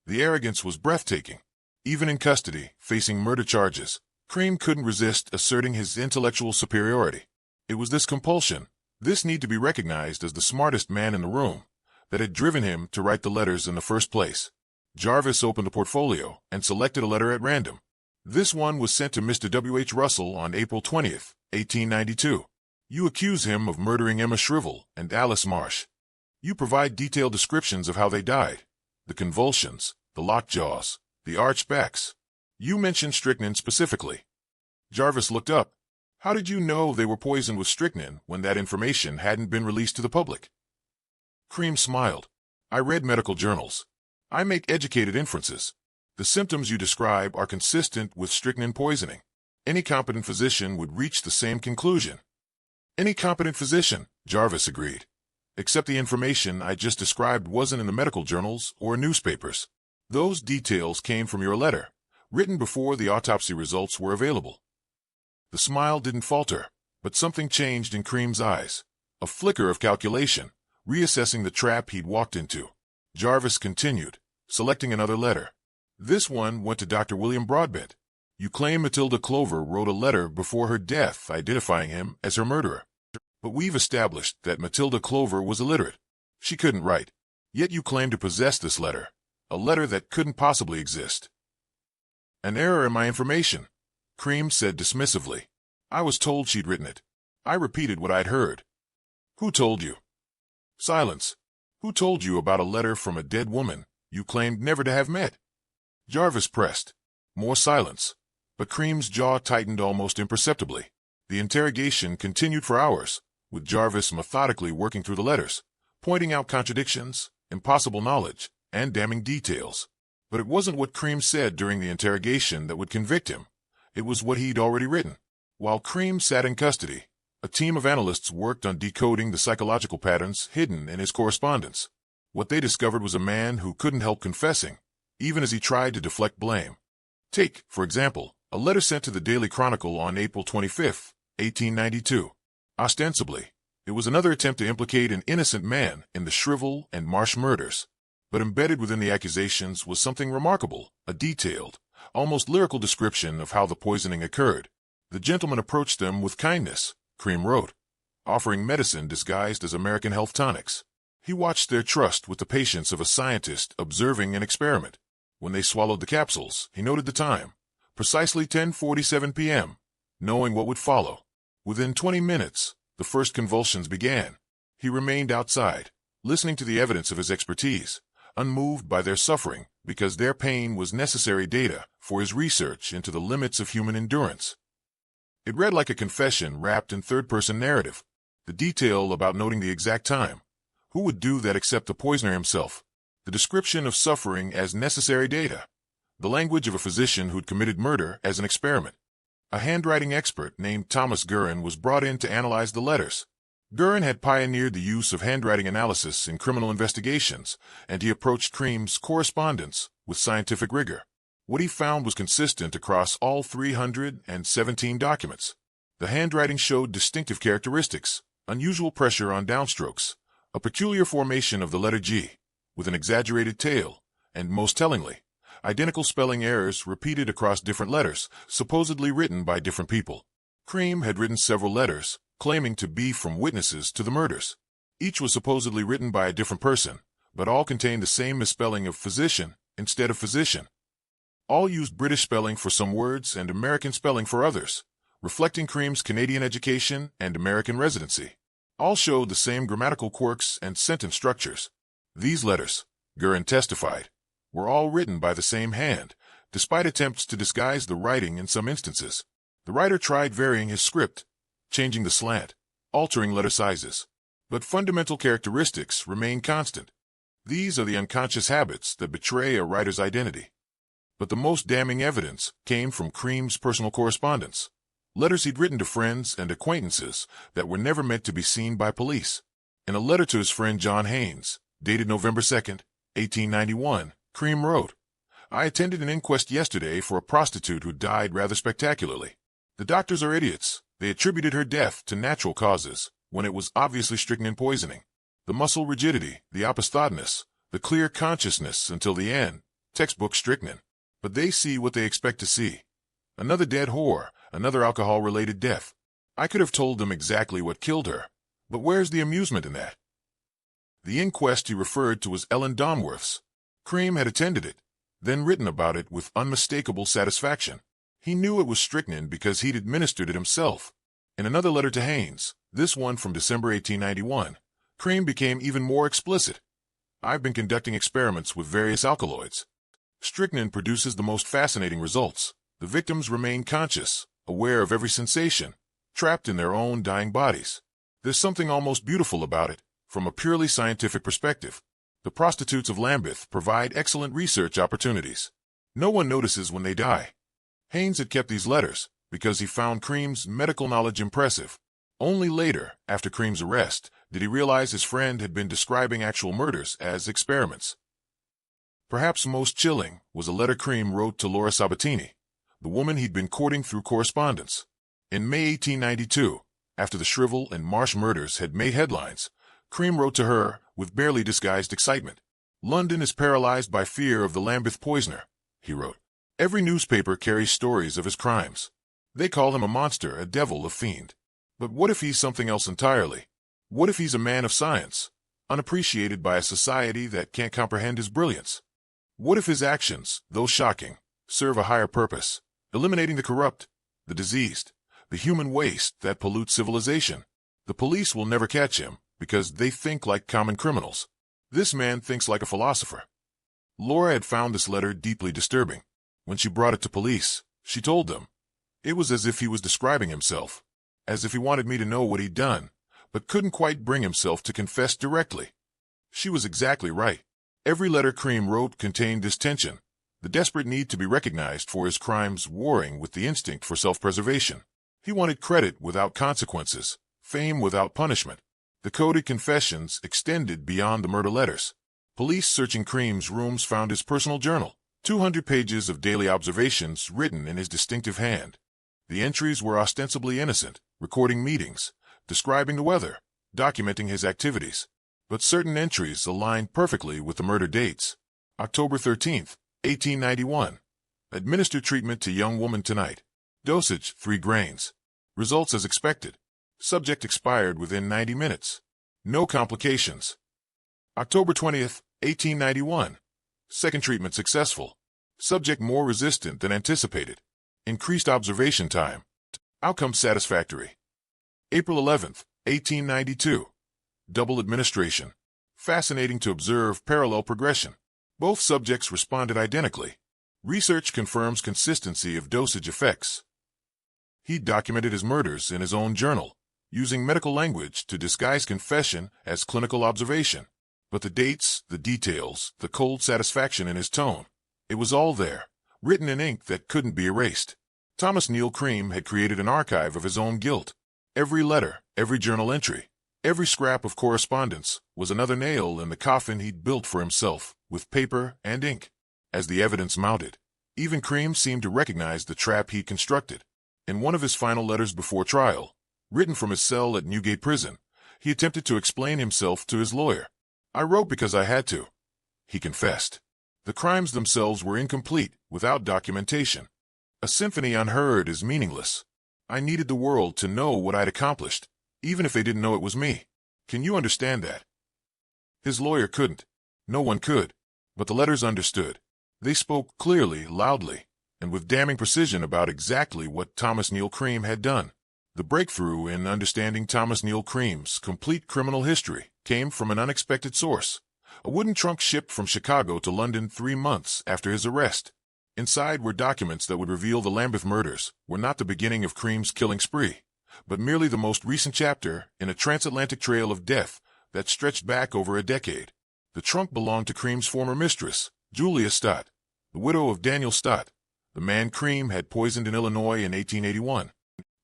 The arrogance was breathtaking. Even in custody, facing murder charges, Cream couldn't resist asserting his intellectual superiority. It was this compulsion, this need to be recognized as the smartest man in the room, that had driven him to write the letters in the first place. Jarvis opened the portfolio and selected a letter at random. This one was sent to Mr. W.H. Russell on April 20th, 1892. "You accuse him of murdering Emma Shrivel and Alice Marsh. You provide detailed descriptions of how they died, the convulsions, the lockjaws, the arched backs. You mention strychnine specifically." Jarvis looked up. "How did you know they were poisoned with strychnine when that information hadn't been released to the public?" Cream smiled. "I read medical journals. I make educated inferences. The symptoms you describe are consistent with strychnine poisoning. Any competent physician would reach the same conclusion." "Any competent physician," Jarvis agreed. "Except the information I just described wasn't in the medical journals or newspapers. Those details came from your letter, written before the autopsy results were available. The smile didn't falter, but something changed in Cream's eyes. A flicker of calculation, reassessing the trap he'd walked into. Jarvis continued, selecting another letter. This one went to Dr. William Broadbent. You claim Matilda Clover wrote a letter before her death identifying him as her murderer. But we've established that Matilda Clover was illiterate. She couldn't write. Yet you claim to possess this letter, a letter that couldn't possibly exist. An error in my information, Cream said dismissively. I was told she'd written it. I repeated what I'd heard. Who told you? Silence. Who told you about a letter from a dead woman you claimed never to have met? Jarvis pressed. More silence. But Cream's jaw tightened almost imperceptibly. The interrogation continued for hours, with Jarvis methodically working through the letters, pointing out contradictions, impossible knowledge, and damning details. But it wasn't what Cream said during the interrogation that would convict him. It was what he'd already written. While Cream sat in custody, a team of analysts worked on decoding the psychological patterns hidden in his correspondence. What they discovered was a man who couldn't help confessing, even as he tried to deflect blame. Take, for example, a letter sent to the Daily Chronicle on April 25, 1892. Ostensibly, it was another attempt to implicate an innocent man in the Shrivel and Marsh murders. But embedded within the accusations was something remarkable, a detailed, almost lyrical description of how the poisoning occurred. The gentleman approached them with kindness, Cream wrote, offering medicine disguised as American health tonics. He watched their trust with the patience of a scientist observing an experiment. When they swallowed the capsules, he noted the time, precisely 10:47 p.m., knowing what would follow. Within 20 minutes, the first convulsions began. He remained outside, listening to the evidence of his expertise, unmoved by their suffering, because their pain was necessary data for his research into the limits of human endurance. It read like a confession wrapped in third-person narrative, the detail about noting the exact time. Who would do that except the poisoner himself? The description of suffering as necessary data. The language of a physician who'd committed murder as an experiment. A handwriting expert named Thomas Guerin was brought in to analyze the letters. Guerin had pioneered the use of handwriting analysis in criminal investigations, and he approached Cream's correspondence with scientific rigor. What he found was consistent across all 317 documents. The handwriting showed distinctive characteristics, unusual pressure on downstrokes, a peculiar formation of the letter G, with an exaggerated tail, and most tellingly, identical spelling errors repeated across different letters, supposedly written by different people. Cream had written several letters, claiming to be from witnesses to the murders. Each was supposedly written by a different person, but all contained the same misspelling of physician instead of physician. All used British spelling for some words and American spelling for others, reflecting Cream's Canadian education and American residency. All showed the same grammatical quirks and sentence structures. These letters, Guerin testified, were all written by the same hand, despite attempts to disguise the writing in some instances. The writer tried varying his script, changing the slant, altering letter sizes. But fundamental characteristics remain constant. These are the unconscious habits that betray a writer's identity. But the most damning evidence came from Cream's personal correspondence. Letters he'd written to friends and acquaintances that were never meant to be seen by police. In a letter to his friend John Haynes, dated November 2, 1891, Cream wrote, "I attended an inquest yesterday for a prostitute who died rather spectacularly. The doctors are idiots. They attributed her death to natural causes, when it was obviously strychnine poisoning. The muscle rigidity, the aposthodness, the clear consciousness until the end, textbook strychnine. But they see what they expect to see. Another dead whore, another alcohol-related death. I could have told them exactly what killed her, but where's the amusement in that?" The inquest he referred to was Ellen Donworth's. Cream had attended it, then written about it with unmistakable satisfaction. He knew it was strychnine because he'd administered it himself. In another letter to Haynes, this one from December 1891, Cream became even more explicit. "I've been conducting experiments with various alkaloids. Strychnine produces the most fascinating results. The victims remain conscious, aware of every sensation, trapped in their own dying bodies. There's something almost beautiful about it, from a purely scientific perspective. The prostitutes of Lambeth provide excellent research opportunities. No one notices when they die." Haynes had kept these letters because he found Cream's medical knowledge impressive. Only later, after Cream's arrest, did he realize his friend had been describing actual murders as experiments. Perhaps most chilling was a letter Cream wrote to Laura Sabatini, the woman he'd been courting through correspondence. In May 1892, after the Shrivel and Marsh murders had made headlines, Cream wrote to her with barely disguised excitement. "London is paralyzed by fear of the Lambeth poisoner," he wrote. "Every newspaper carries stories of his crimes. They call him a monster, a devil, a fiend. But what if he's something else entirely? What if he's a man of science, unappreciated by a society that can't comprehend his brilliance? What if his actions, though shocking, serve a higher purpose, eliminating the corrupt, the diseased, the human waste that pollutes civilization? The police will never catch him because they think like common criminals. This man thinks like a philosopher." Laura had found this letter deeply disturbing. When she brought it to police, she told them, "It was as if he was describing himself, as if he wanted me to know what he'd done, but couldn't quite bring himself to confess directly." She was exactly right. Every letter Cream wrote contained this tension, the desperate need to be recognized for his crimes warring with the instinct for self-preservation. He wanted credit without consequences, fame without punishment. The coded confessions extended beyond the murder letters. Police searching Cream's rooms found his personal journal, 200 pages of daily observations written in his distinctive hand. The entries were ostensibly innocent, recording meetings, describing the weather, documenting his activities. But certain entries aligned perfectly with the murder dates. October 13th, 1891. Administer treatment to young woman tonight. Dosage, 3 grains. Results as expected. Subject expired within 90 minutes. No complications. October 20th, 1891. Second treatment successful. Subject more resistant than anticipated. Increased observation time. Outcome satisfactory. April 11th, 1892. Double administration. Fascinating to observe parallel progression. Both subjects responded identically. Research confirms consistency of dosage effects. He documented his murders in his own journal, using medical language to disguise confession as clinical observation. But the dates, the details, the cold satisfaction in his tone, it was all there, written in ink that couldn't be erased. Thomas Neill Cream had created an archive of his own guilt. Every letter, every journal entry, every scrap of correspondence was another nail in the coffin he'd built for himself, with paper and ink. As the evidence mounted, even Cream seemed to recognize the trap he'd constructed. In one of his final letters before trial, written from his cell at Newgate Prison, he attempted to explain himself to his lawyer. "I wrote because I had to," he confessed. The crimes themselves were incomplete, without documentation. "A symphony unheard is meaningless. I needed the world to know what I'd accomplished, even if they didn't know it was me. Can you understand that?" His lawyer couldn't. No one could. But the letters understood. They spoke clearly, loudly, and with damning precision about exactly what Thomas Neill Cream had done. The breakthrough in understanding Thomas Neill Cream's complete criminal history came from an unexpected source. A wooden trunk shipped from Chicago to London 3 months after his arrest. Inside were documents that would reveal the Lambeth murders were not the beginning of Cream's killing spree, but merely the most recent chapter in a transatlantic trail of death that stretched back over a decade. The trunk belonged to Cream's former mistress, Julia Stott, the widow of Daniel Stott, the man Cream had poisoned in Illinois in 1881.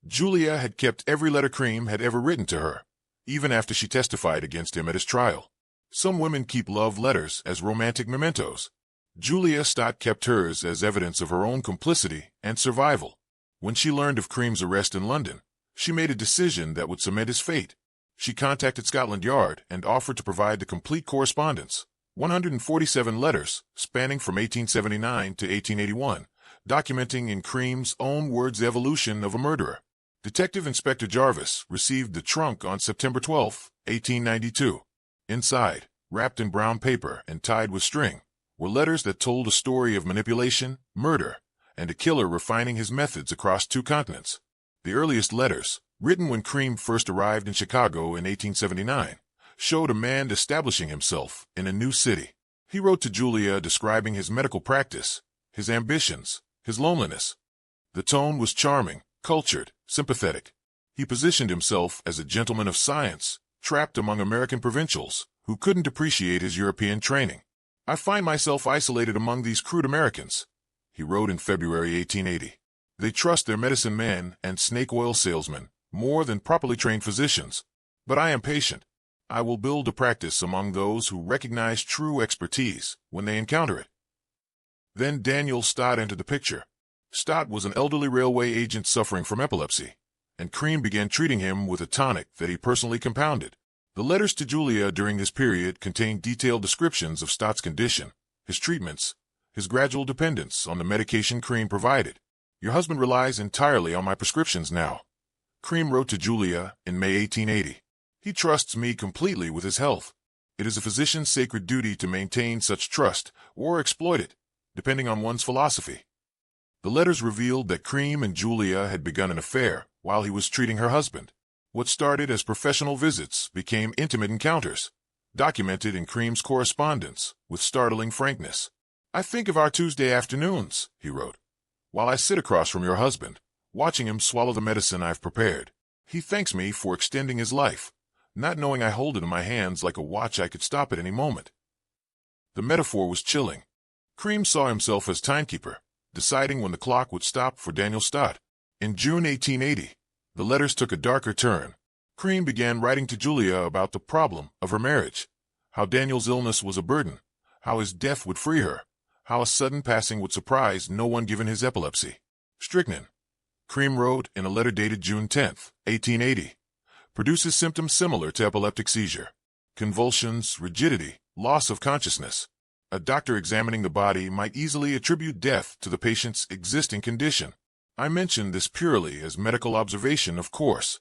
Julia had kept every letter Cream had ever written to her, even after she testified against him at his trial. Some women keep love letters as romantic mementos. Julia Stott kept hers as evidence of her own complicity and survival. When she learned of Cream's arrest in London, she made a decision that would cement his fate. She contacted Scotland Yard and offered to provide the complete correspondence, 147 letters spanning from 1879 to 1881, documenting in Cream's own words the evolution of a murderer. Detective Inspector Jarvis received the trunk on September 12, 1892. Inside, wrapped in brown paper and tied with string, were letters that told a story of manipulation, murder, and a killer refining his methods across 2 continents. The earliest letters, written when Cream first arrived in Chicago in 1879, showed a man establishing himself in a new city. He wrote to Julia describing his medical practice, his ambitions, his loneliness. The tone was charming, cultured, sympathetic. He positioned himself as a gentleman of science, trapped among American provincials who couldn't appreciate his European training. "I find myself isolated among these crude Americans," he wrote in February 1880. "They trust their medicine men and snake oil salesmen more than properly trained physicians. But I am patient. I will build a practice among those who recognize true expertise when they encounter it. Then Daniel Stott entered the picture. Stott was an elderly railway agent suffering from epilepsy, and Cream began treating him with a tonic that he personally compounded. The letters to Julia during this period contained detailed descriptions of Stott's condition, his treatments, his gradual dependence on the medication Cream provided. "Your husband relies entirely on my prescriptions now," Cream wrote to Julia in May 1880. "He trusts me completely with his health. It is a physician's sacred duty to maintain such trust or exploit it, depending on one's philosophy." The letters revealed that Cream and Julia had begun an affair while he was treating her husband. What started as professional visits became intimate encounters, documented in Cream's correspondence with startling frankness. "I think of our Tuesday afternoons," he wrote, "while I sit across from your husband, watching him swallow the medicine I've prepared. He thanks me for extending his life, not knowing I hold it in my hands like a watch I could stop at any moment." The metaphor was chilling. Cream saw himself as timekeeper, deciding when the clock would stop for Daniel Stott. In June 1880, the letters took a darker turn. Cream began writing to Julia about the problem of her marriage, how Daniel's illness was a burden, how his death would free her, how a sudden passing would surprise no one given his epilepsy. "Strychnine," Cream wrote in a letter dated June 10, 1880, "produces symptoms similar to epileptic seizure. Convulsions, rigidity, loss of consciousness. A doctor examining the body might easily attribute death to the patient's existing condition. I mention this purely as medical observation, of course."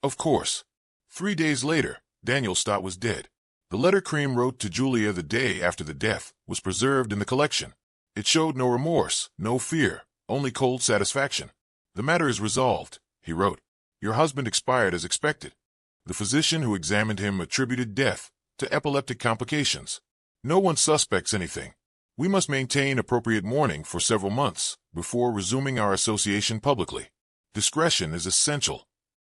Of course. 3 days later, Daniel Stott was dead. The letter Cream wrote to Julia the day after the death was preserved in the collection. It showed no remorse, no fear, only cold satisfaction. "The matter is resolved," he wrote. "Your husband expired as expected. The physician who examined him attributed death to epileptic complications. No one suspects anything. We must maintain appropriate mourning for several months before resuming our association publicly. Discretion is essential."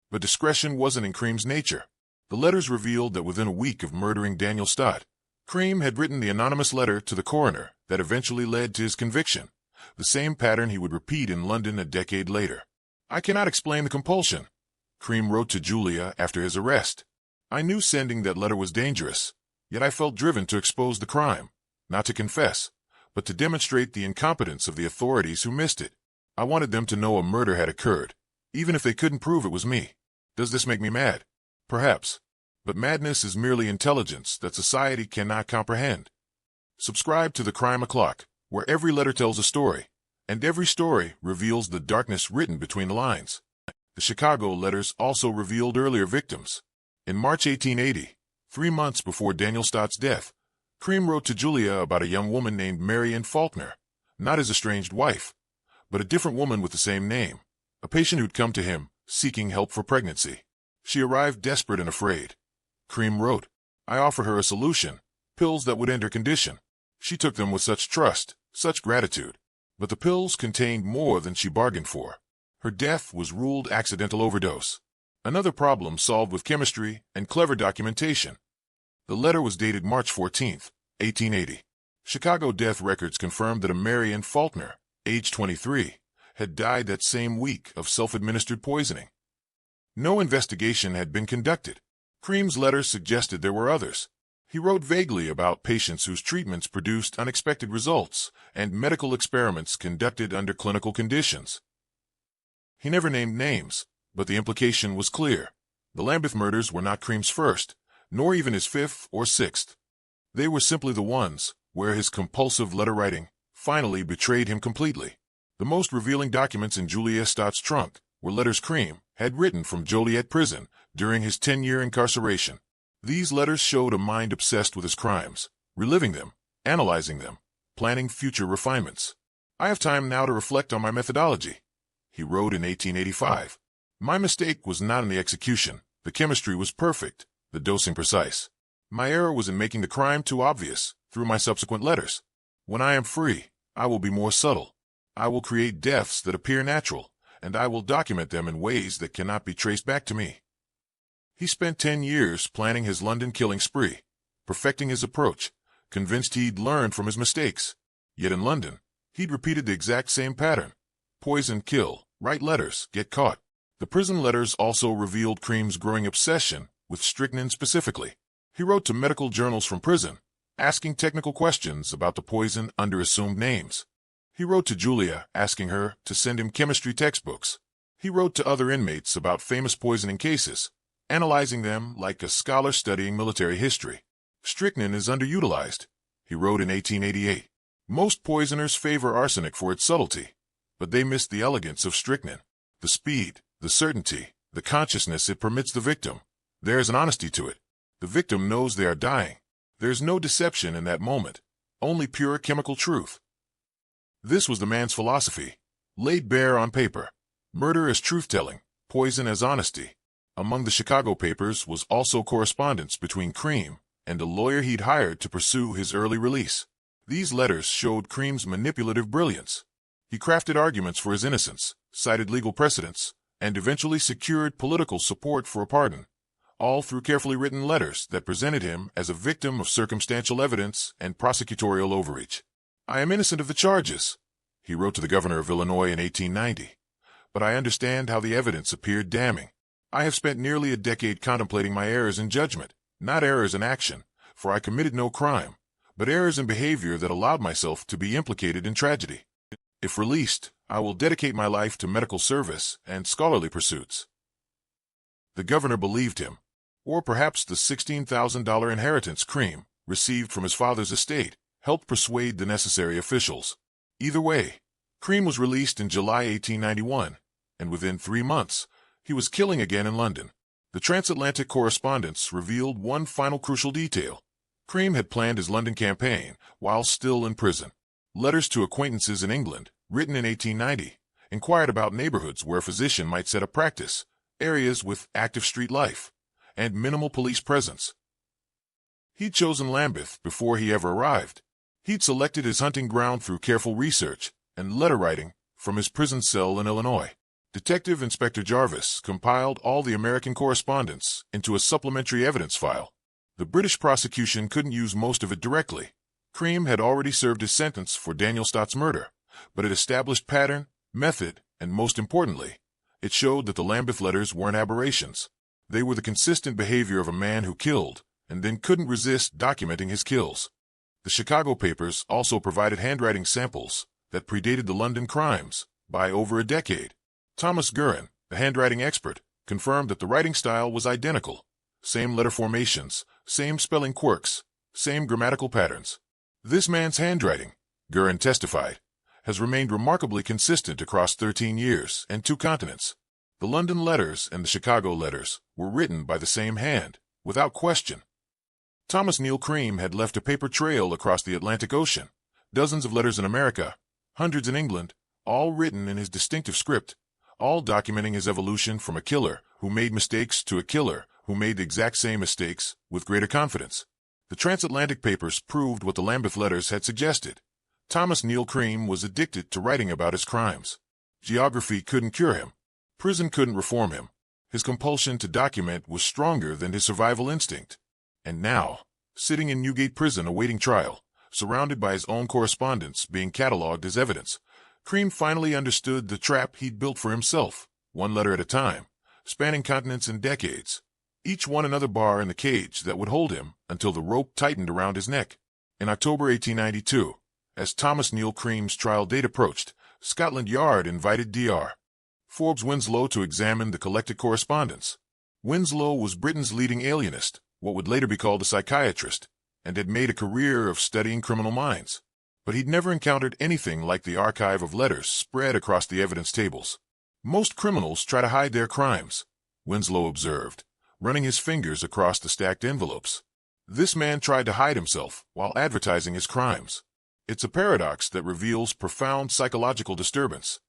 But discretion wasn't in Cream's nature. The letters revealed that within a week of murdering Daniel Stott, Cream had written the anonymous letter to the coroner that eventually led to his conviction, the same pattern he would repeat in London a decade later. "I cannot explain the compulsion," Cream wrote to Julia after his arrest. "I knew sending that letter was dangerous, yet I felt driven to expose the crime, not to confess, but to demonstrate the incompetence of the authorities who missed it. I wanted them to know a murder had occurred, even if they couldn't prove it was me. Does this make me mad? Perhaps. But madness is merely intelligence that society cannot comprehend." Subscribe to the Crime O'Clock, where every letter tells a story, and every story reveals the darkness written between the lines. The Chicago letters also revealed earlier victims. In March 1880, 3 months before Daniel Stott's death, Cream wrote to Julia about a young woman named Marian Faulkner, not his estranged wife, but a different woman with the same name, a patient who'd come to him seeking help for pregnancy. She arrived desperate and afraid. Cream wrote, "I offered her a solution, pills that would end her condition. She took them with such trust, such gratitude. But the pills contained more than she bargained for. Her death was ruled accidental overdose. Another problem solved with chemistry and clever documentation." The letter was dated March 14, 1880. Chicago death records confirmed that a Marian Faulkner, age 23, had died that same week of self-administered poisoning. No investigation had been conducted. Cream's letters suggested there were others. He wrote vaguely about patients whose treatments produced unexpected results and medical experiments conducted under clinical conditions. He never named names, but the implication was clear. The Lambeth murders were not Cream's first, nor even his 5th or 6th. They were simply the ones where his compulsive letter-writing finally betrayed him completely. The most revealing documents in Julia Stott's trunk were letters Cream had written from Joliet prison during his 10-year incarceration. These letters showed a mind obsessed with his crimes, reliving them, analyzing them, planning future refinements. "I have time now to reflect on my methodology," he wrote in 1885. "My mistake was not in the execution. The chemistry was perfect, the dosing precise. My error was in making the crime too obvious through my subsequent letters. When I am free, I will be more subtle. I will create deaths that appear natural, and I will document them in ways that cannot be traced back to me." He spent 10 years planning his London killing spree, perfecting his approach, convinced he'd learned from his mistakes. Yet in London, he'd repeated the exact same pattern. Poison, kill, write letters, get caught. The prison letters also revealed Cream's growing obsession with strychnine specifically. He wrote to medical journals from prison, asking technical questions about the poison under assumed names. He wrote to Julia, asking her to send him chemistry textbooks. He wrote to other inmates about famous poisoning cases, analyzing them like a scholar studying military history. Strychnine is underutilized, he wrote in 1888. Most poisoners favor arsenic for its subtlety, but they miss the elegance of strychnine. The speed, the certainty, the consciousness it permits the victim. There is an honesty to it. The victim knows they are dying. There is no deception in that moment, only pure chemical truth. This was the man's philosophy, laid bare on paper. Murder as truth-telling, poison as honesty. Among the Chicago papers was also correspondence between Cream and a lawyer he'd hired to pursue his early release. These letters showed Cream's manipulative brilliance. He crafted arguments for his innocence, cited legal precedents, and eventually secured political support for a pardon, all through carefully written letters that presented him as a victim of circumstantial evidence and prosecutorial overreach. "I am innocent of the charges," he wrote to the governor of Illinois in 1890, "but I understand how the evidence appeared damning. I have spent nearly a decade contemplating my errors in judgment, not errors in action, for I committed no crime, but errors in behavior that allowed myself to be implicated in tragedy. If released, I will dedicate my life to medical service and scholarly pursuits." The governor believed him, or perhaps the $16,000 inheritance Cream received from his father's estate helped persuade the necessary officials. Either way, Cream was released in July 1891, and within 3 months, he was killing again in London. The transatlantic correspondence revealed one final crucial detail. Cream had planned his London campaign while still in prison. Letters to acquaintances in England, written in 1890, inquired about neighborhoods where a physician might set up practice, areas with active street life, and minimal police presence. He'd chosen Lambeth before he ever arrived. He'd selected his hunting ground through careful research and letter writing from his prison cell in Illinois. Detective Inspector Jarvis compiled all the American correspondence into a supplementary evidence file. The British prosecution couldn't use most of it directly. Cream had already served his sentence for Daniel Stott's murder, but it established pattern, method, and most importantly, it showed that the Lambeth letters weren't aberrations. They were the consistent behavior of a man who killed and then couldn't resist documenting his kills. The Chicago papers also provided handwriting samples that predated the London crimes by over a decade. Thomas Guerin, the handwriting expert, confirmed that the writing style was identical. Same letter formations, same spelling quirks, same grammatical patterns. This man's handwriting, Guerin testified, has remained remarkably consistent across 13 years and 2 continents. The London letters and the Chicago letters were written by the same hand, without question. Thomas Neill Cream had left a paper trail across the Atlantic Ocean, dozens of letters in America, hundreds in England, all written in his distinctive script, all documenting his evolution from a killer who made mistakes to a killer who made the exact same mistakes with greater confidence. The transatlantic papers proved what the Lambeth letters had suggested. Thomas Neill Cream was addicted to writing about his crimes. Geography couldn't cure him. Prison couldn't reform him. His compulsion to document was stronger than his survival instinct. And now, sitting in Newgate Prison awaiting trial, surrounded by his own correspondence being catalogued as evidence, Cream finally understood the trap he'd built for himself, one letter at a time, spanning continents and decades, each one another bar in the cage that would hold him until the rope tightened around his neck. In October 1892, as Thomas Neill Cream's trial date approached, Scotland Yard invited Dr. Forbes Winslow to examine the collected correspondence. Winslow was Britain's leading alienist, what would later be called a psychiatrist, and had made a career of studying criminal minds. But he'd never encountered anything like the archive of letters spread across the evidence tables. "Most criminals try to hide their crimes," Winslow observed, running his fingers across the stacked envelopes. This man tried to hide himself while advertising his crimes. It's a paradox that reveals profound psychological disturbance.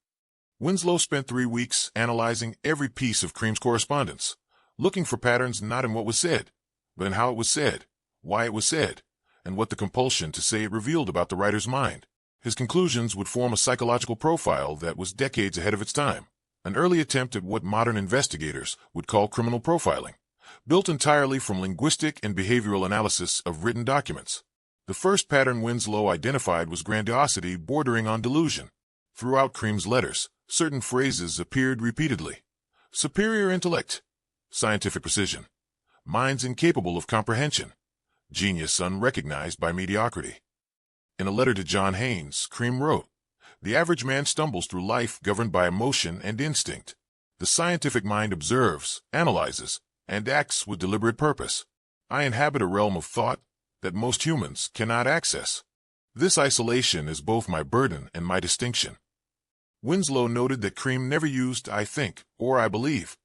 Winslow spent 3 weeks analyzing every piece of Cream's correspondence, looking for patterns not in what was said, but in how it was said, why it was said, and what the compulsion to say it revealed about the writer's mind. His conclusions would form a psychological profile that was decades ahead of its time, an early attempt at what modern investigators would call criminal profiling, built entirely from linguistic and behavioral analysis of written documents. The first pattern Winslow identified was grandiosity bordering on delusion. Throughout Cream's letters, certain phrases appeared repeatedly. Superior intellect, scientific precision, minds incapable of comprehension, genius unrecognized by mediocrity. In a letter to John Haynes, Cream wrote, "The average man stumbles through life governed by emotion and instinct. The scientific mind observes, analyzes, and acts with deliberate purpose. I inhabit a realm of thought that most humans cannot access. This isolation is both my burden and my distinction." Winslow noted that Cream never used "I think" or "I believe."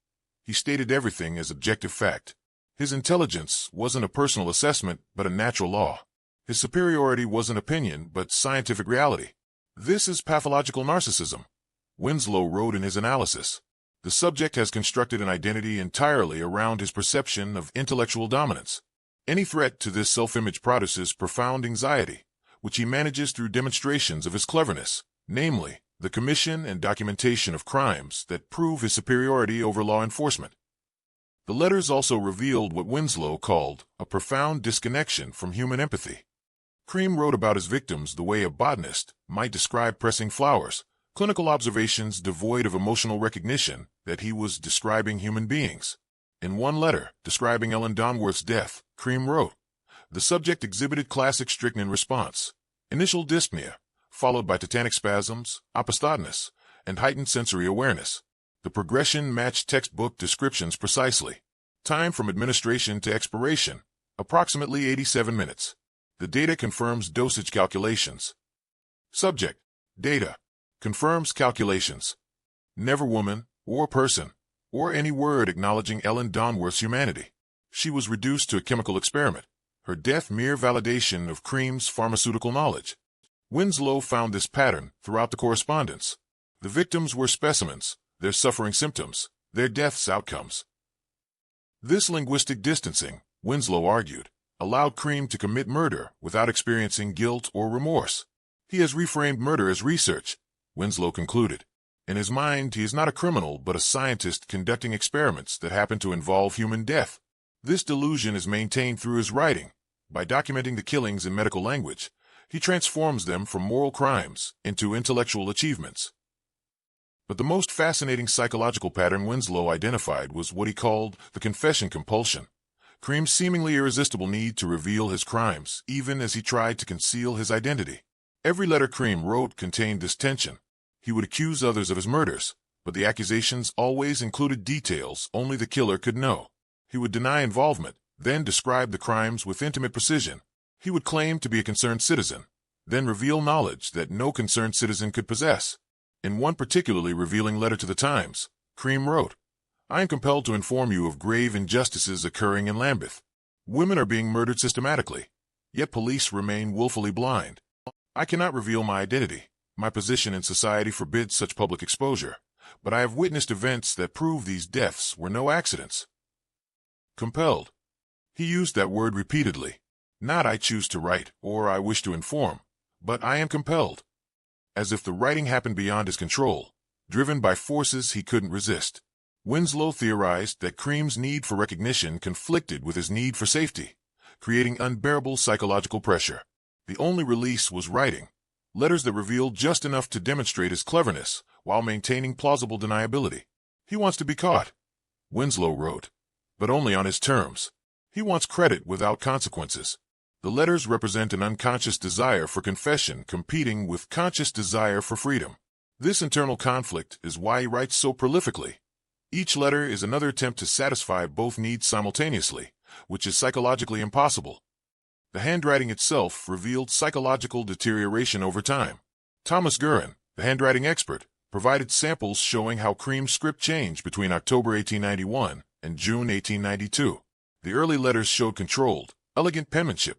He stated everything as objective fact. His intelligence wasn't a personal assessment, but a natural law. His superiority wasn't opinion, but scientific reality. This is pathological narcissism. Winslow wrote in his analysis, "The subject has constructed an identity entirely around his perception of intellectual dominance. Any threat to this self-image produces profound anxiety, which he manages through demonstrations of his cleverness, namely, the commission and documentation of crimes that prove his superiority over law enforcement." The letters also revealed what Winslow called a profound disconnection from human empathy. Cream wrote about his victims the way a botanist might describe pressing flowers, clinical observations devoid of emotional recognition that he was describing human beings. In one letter, describing Ellen Donworth's death, Cream wrote, "The subject exhibited classic strychnine response, initial dyspnea, followed by tetanic spasms, opisthotonus, and heightened sensory awareness. The progression matched textbook descriptions precisely. Time from administration to expiration, approximately 87 minutes. The data confirms dosage calculations. Subject, data, confirms calculations. Never woman, or person, or any word acknowledging Ellen Donworth's humanity. She was reduced to a chemical experiment. Her death mere validation of Cream's pharmaceutical knowledge." Winslow found this pattern throughout the correspondence. The victims were specimens, their suffering symptoms, their deaths outcomes. This linguistic distancing, Winslow argued, allowed Cream to commit murder without experiencing guilt or remorse. "He has reframed murder as research," Winslow concluded. "In his mind, he is not a criminal but a scientist conducting experiments that happen to involve human death. This delusion is maintained through his writing. By documenting the killings in medical language, he transforms them from moral crimes into intellectual achievements." But the most fascinating psychological pattern Winslow identified was what he called the confession compulsion. Cream's seemingly irresistible need to reveal his crimes, even as he tried to conceal his identity. Every letter Cream wrote contained this tension. He would accuse others of his murders, but the accusations always included details only the killer could know. He would deny involvement, then describe the crimes with intimate precision. He would claim to be a concerned citizen, then reveal knowledge that no concerned citizen could possess. In one particularly revealing letter to the Times, Cream wrote, "I am compelled to inform you of grave injustices occurring in Lambeth. Women are being murdered systematically, yet police remain willfully blind. I cannot reveal my identity. My position in society forbids such public exposure, but I have witnessed events that prove these deaths were no accidents." Compelled. He used that word repeatedly. Not "I choose to write" or "I wish to inform," but "I am compelled." As if the writing happened beyond his control, driven by forces he couldn't resist. Winslow theorized that Cream's need for recognition conflicted with his need for safety, creating unbearable psychological pressure. The only release was writing, letters that revealed just enough to demonstrate his cleverness while maintaining plausible deniability. "He wants to be caught," Winslow wrote, "but only on his terms. He wants credit without consequences." The letters represent an unconscious desire for confession competing with conscious desire for freedom. This internal conflict is why he writes so prolifically. Each letter is another attempt to satisfy both needs simultaneously, which is psychologically impossible. The handwriting itself revealed psychological deterioration over time. Thomas Guerin, the handwriting expert, provided samples showing how Cream's script changed between October 1891 and June 1892. The early letters showed controlled, elegant penmanship.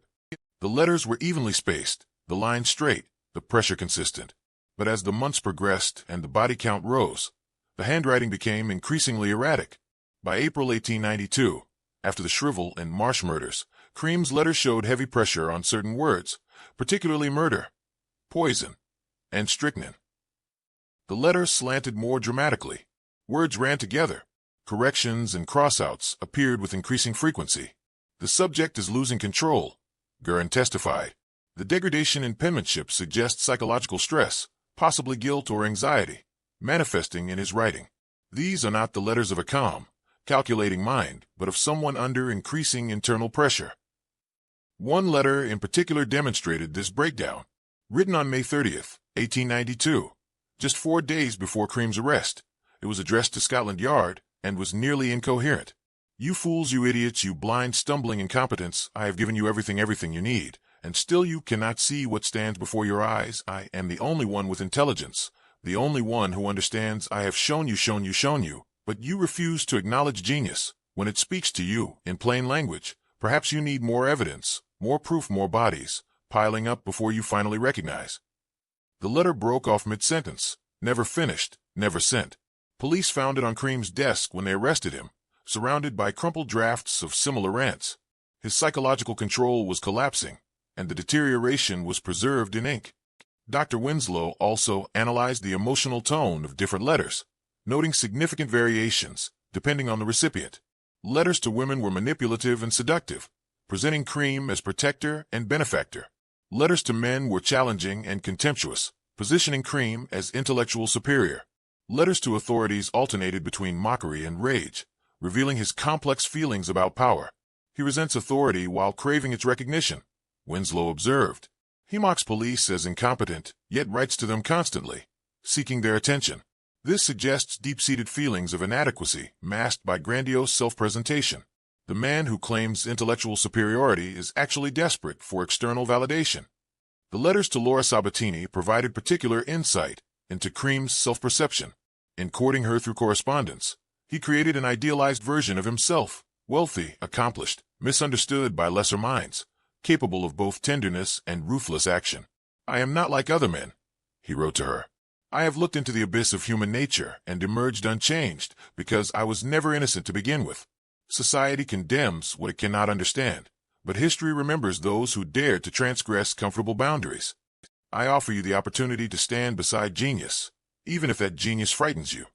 The letters were evenly spaced, the lines straight, the pressure consistent. But as the months progressed and the body count rose, the handwriting became increasingly erratic. By April 1892, after the Shrivel and Marsh murders, Cream's letters showed heavy pressure on certain words, particularly murder, poison, and strychnine. The letters slanted more dramatically. Words ran together. Corrections and crossouts appeared with increasing frequency. "The subject is losing control," Guerin testified. The degradation in penmanship suggests psychological stress, possibly guilt or anxiety, manifesting in his writing. These are not the letters of a calm, calculating mind, but of someone under increasing internal pressure. One letter in particular demonstrated this breakdown. Written on May 30th, 1892, just 4 days before Cream's arrest, it was addressed to Scotland Yard and was nearly incoherent. "You fools, you idiots, you blind, stumbling incompetents, I have given you everything you need, and still you cannot see what stands before your eyes. I am the only one with intelligence, the only one who understands. I have shown you, but you refuse to acknowledge genius when it speaks to you in plain language. Perhaps you need more evidence, more proof, more bodies, piling up before you finally recognize." The letter broke off mid-sentence, never finished, never sent. Police found it on Cream's desk when they arrested him, surrounded by crumpled drafts of similar rants. His psychological control was collapsing, and the deterioration was preserved in ink. Dr. Winslow also analyzed the emotional tone of different letters, noting significant variations depending on the recipient. Letters to women were manipulative and seductive, presenting Cream as protector and benefactor. Letters to men were challenging and contemptuous, positioning Cream as intellectual superior. Letters to authorities alternated between mockery and rage, revealing his complex feelings about power. He resents authority while craving its recognition, Winslow observed. He mocks police as incompetent, yet writes to them constantly, seeking their attention. This suggests deep-seated feelings of inadequacy masked by grandiose self-presentation. The man who claims intellectual superiority is actually desperate for external validation. The letters to Laura Sabatini provided particular insight into Cream's self-perception. In courting her through correspondence, he created an idealized version of himself, wealthy, accomplished, misunderstood by lesser minds, capable of both tenderness and ruthless action. "I am not like other men," he wrote to her. "I have looked into the abyss of human nature and emerged unchanged because I was never innocent to begin with. Society condemns what it cannot understand, but history remembers those who dared to transgress comfortable boundaries. I offer you the opportunity to stand beside genius, even if that genius frightens you."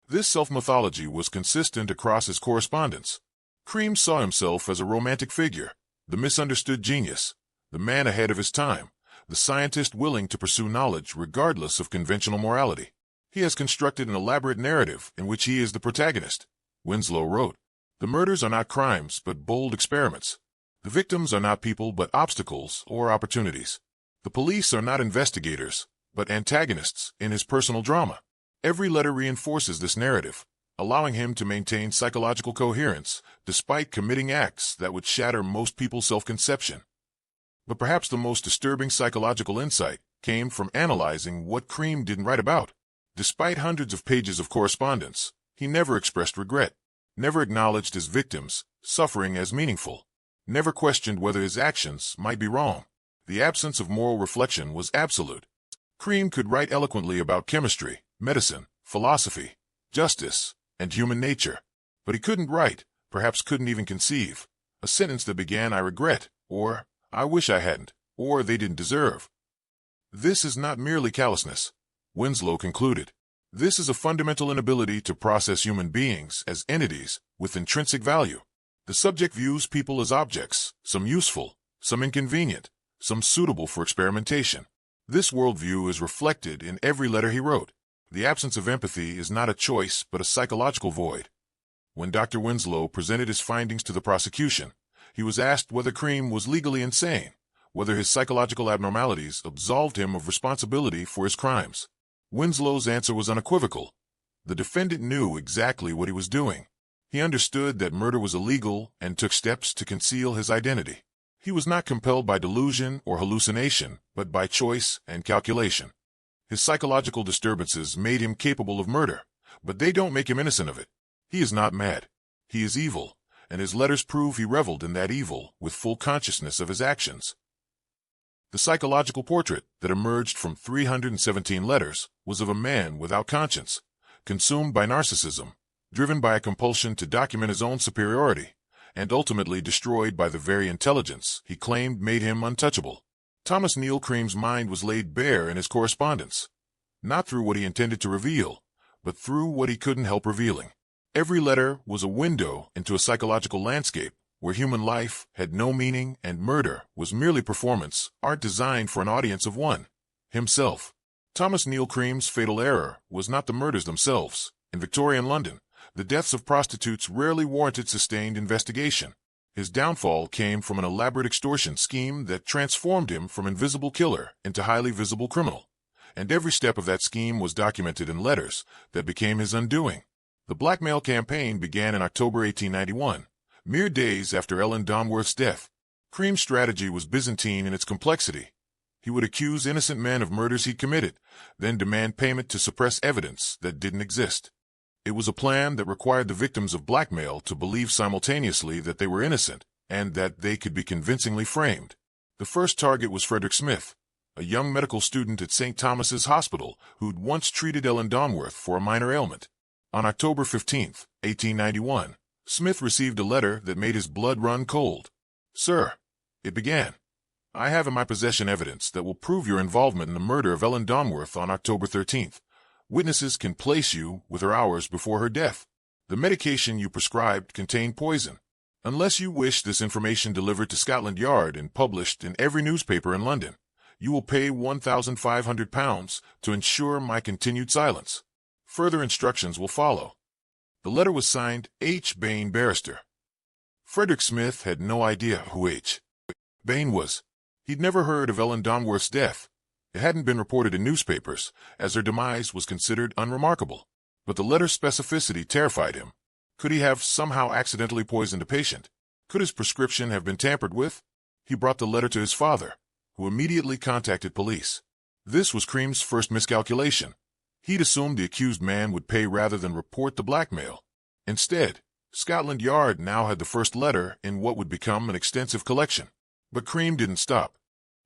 This self-mythology was consistent across his correspondence. Cream saw himself as a romantic figure, the misunderstood genius, the man ahead of his time, the scientist willing to pursue knowledge regardless of conventional morality. "He has constructed an elaborate narrative in which he is the protagonist," Winslow wrote. "The murders are not crimes but bold experiments. The victims are not people but obstacles or opportunities. The police are not investigators but antagonists in his personal drama." Every letter reinforces this narrative, allowing him to maintain psychological coherence despite committing acts that would shatter most people's self-conception. But perhaps the most disturbing psychological insight came from analyzing what Cream didn't write about. Despite hundreds of pages of correspondence, he never expressed regret, never acknowledged his victims' suffering as meaningful, never questioned whether his actions might be wrong. The absence of moral reflection was absolute. Cream could write eloquently about chemistry, medicine, philosophy, justice, and human nature, but he couldn't write, perhaps couldn't even conceive, a sentence that began "I regret," or "I wish I hadn't," or "they didn't deserve." This is not merely callousness, Winslow concluded. This is a fundamental inability to process human beings as entities with intrinsic value. The subject views people as objects, some useful, some inconvenient, some suitable for experimentation. This worldview is reflected in every letter he wrote. The absence of empathy is not a choice but a psychological void. When Dr. Winslow presented his findings to the prosecution, he was asked whether Cream was legally insane, whether his psychological abnormalities absolved him of responsibility for his crimes. Winslow's answer was unequivocal. The defendant knew exactly what he was doing. He understood that murder was illegal and took steps to conceal his identity. He was not compelled by delusion or hallucination, but by choice and calculation. His psychological disturbances made him capable of murder, but they don't make him innocent of it. He is not mad. He is evil, and his letters prove he reveled in that evil with full consciousness of his actions. The psychological portrait that emerged from 317 letters was of a man without conscience, consumed by narcissism, driven by a compulsion to document his own superiority, and ultimately destroyed by the very intelligence he claimed made him untouchable. Thomas Neill Cream's mind was laid bare in his correspondence, not through what he intended to reveal, but through what he couldn't help revealing. Every letter was a window into a psychological landscape where human life had no meaning and murder was merely performance, art designed for an audience of one, himself. Thomas Neill Cream's fatal error was not the murders themselves. In Victorian London, the deaths of prostitutes rarely warranted sustained investigation. His downfall came from an elaborate extortion scheme that transformed him from invisible killer into highly visible criminal. And every step of that scheme was documented in letters that became his undoing. The blackmail campaign began in October 1891, mere days after Ellen Donworth's death. Cream's strategy was Byzantine in its complexity. He would accuse innocent men of murders he committed, then demand payment to suppress evidence that didn't exist. It was a plan that required the victims of blackmail to believe simultaneously that they were innocent and that they could be convincingly framed. The first target was Frederick Smith, a young medical student at St. Thomas's Hospital who'd once treated Ellen Donworth for a minor ailment. On October 15, 1891, Smith received a letter that made his blood run cold. "Sir," it began, "I have in my possession evidence that will prove your involvement in the murder of Ellen Donworth on October 13th. Witnesses can place you with her hours before her death. The medication you prescribed contained poison. Unless you wish this information delivered to Scotland Yard and published in every newspaper in London, you will pay £1,500 to ensure my continued silence. Further instructions will follow." The letter was signed H. Bain, Barrister. Frederick Smith had no idea who H. Bain was. He'd never heard of Ellen Donworth's death. It hadn't been reported in newspapers, as her demise was considered unremarkable. But the letter's specificity terrified him. Could he have somehow accidentally poisoned a patient? Could his prescription have been tampered with? He brought the letter to his father, who immediately contacted police. This was Cream's first miscalculation. He'd assumed the accused man would pay rather than report the blackmail. Instead, Scotland Yard now had the first letter in what would become an extensive collection. But Cream didn't stop.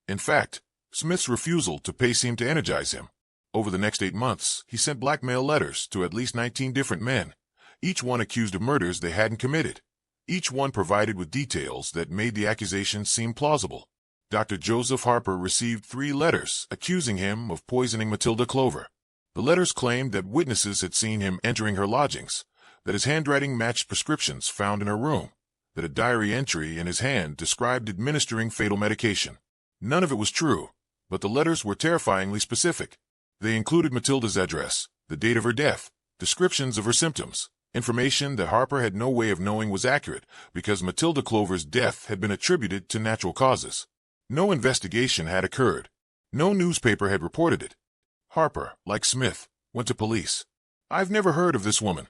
In fact, Smith's refusal to pay seemed to energize him. Over the next 8 months, he sent blackmail letters to at least 19 different men, each one accused of murders they hadn't committed. Each one provided with details that made the accusations seem plausible. Dr. Joseph Harper received 3 letters accusing him of poisoning Matilda Clover. The letters claimed that witnesses had seen him entering her lodgings, that his handwriting matched prescriptions found in her room, that a diary entry in his hand described administering fatal medication. None of it was true, but the letters were terrifyingly specific. They included Matilda's address, the date of her death, descriptions of her symptoms, information that Harper had no way of knowing was accurate because Matilda Clover's death had been attributed to natural causes. No investigation had occurred. No newspaper had reported it. Harper, like Smith, went to police. "I've never heard of this woman,"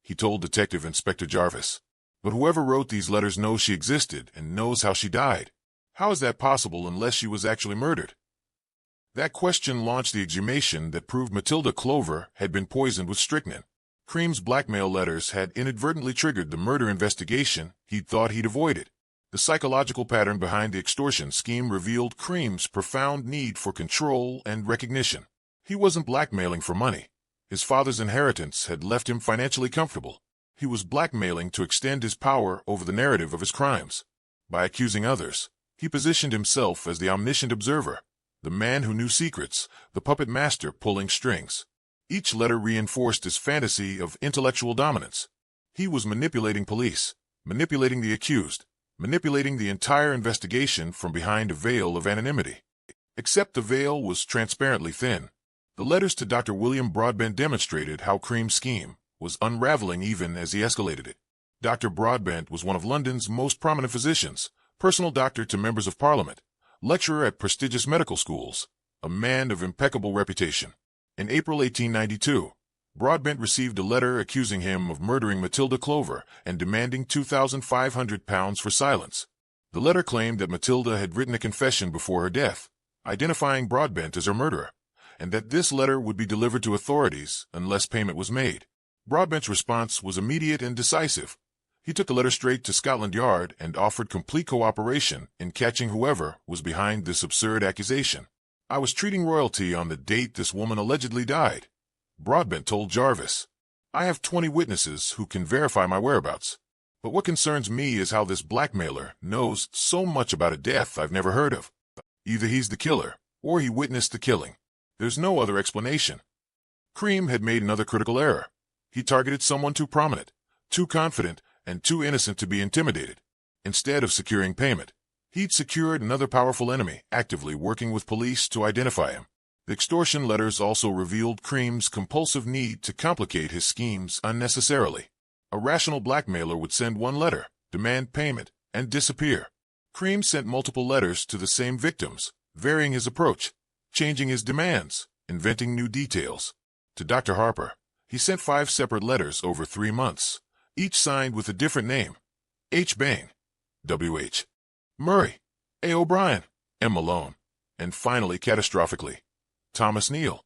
he told Detective Inspector Jarvis. "But whoever wrote these letters knows she existed and knows how she died. How is that possible unless she was actually murdered?" That question launched the exhumation that proved Matilda Clover had been poisoned with strychnine. Cream's blackmail letters had inadvertently triggered the murder investigation he'd thought he'd avoided. The psychological pattern behind the extortion scheme revealed Cream's profound need for control and recognition. He wasn't blackmailing for money. His father's inheritance had left him financially comfortable. He was blackmailing to extend his power over the narrative of his crimes. By accusing others, he positioned himself as the omniscient observer, the man who knew secrets, the puppet master pulling strings. Each letter reinforced his fantasy of intellectual dominance. He was manipulating police, manipulating the accused, manipulating the entire investigation from behind a veil of anonymity. Except the veil was transparently thin. The letters to Dr. William Broadbent demonstrated how Cream's scheme was unraveling even as he escalated it. Dr. Broadbent was one of London's most prominent physicians, personal doctor to members of Parliament, lecturer at prestigious medical schools, a man of impeccable reputation. In April 1892, Broadbent received a letter accusing him of murdering Matilda Clover and demanding £2,500 for silence. The letter claimed that Matilda had written a confession before her death, identifying Broadbent as her murderer, and that this letter would be delivered to authorities unless payment was made. Broadbent's response was immediate and decisive. He took the letter straight to Scotland Yard and offered complete cooperation in catching whoever was behind this absurd accusation. "I was treating royalty on the date this woman allegedly died," Broadbent told Jarvis. "I have 20 witnesses who can verify my whereabouts. But what concerns me is how this blackmailer knows so much about a death I've never heard of. Either he's the killer, or he witnessed the killing. There's no other explanation." Cream had made another critical error. He targeted someone too prominent, too confident, and too innocent to be intimidated. Instead of securing payment, he'd secured another powerful enemy, actively working with police to identify him. The extortion letters also revealed Cream's compulsive need to complicate his schemes unnecessarily. A rational blackmailer would send one letter, demand payment, and disappear. Cream sent multiple letters to the same victims, varying his approach, changing his demands, inventing new details. To Dr. Harper, he sent 5 separate letters over 3 months, each signed with a different name: H. Bain, W.H. Murray, A. O'Brien, M. Malone, and finally, catastrophically, Thomas Neill.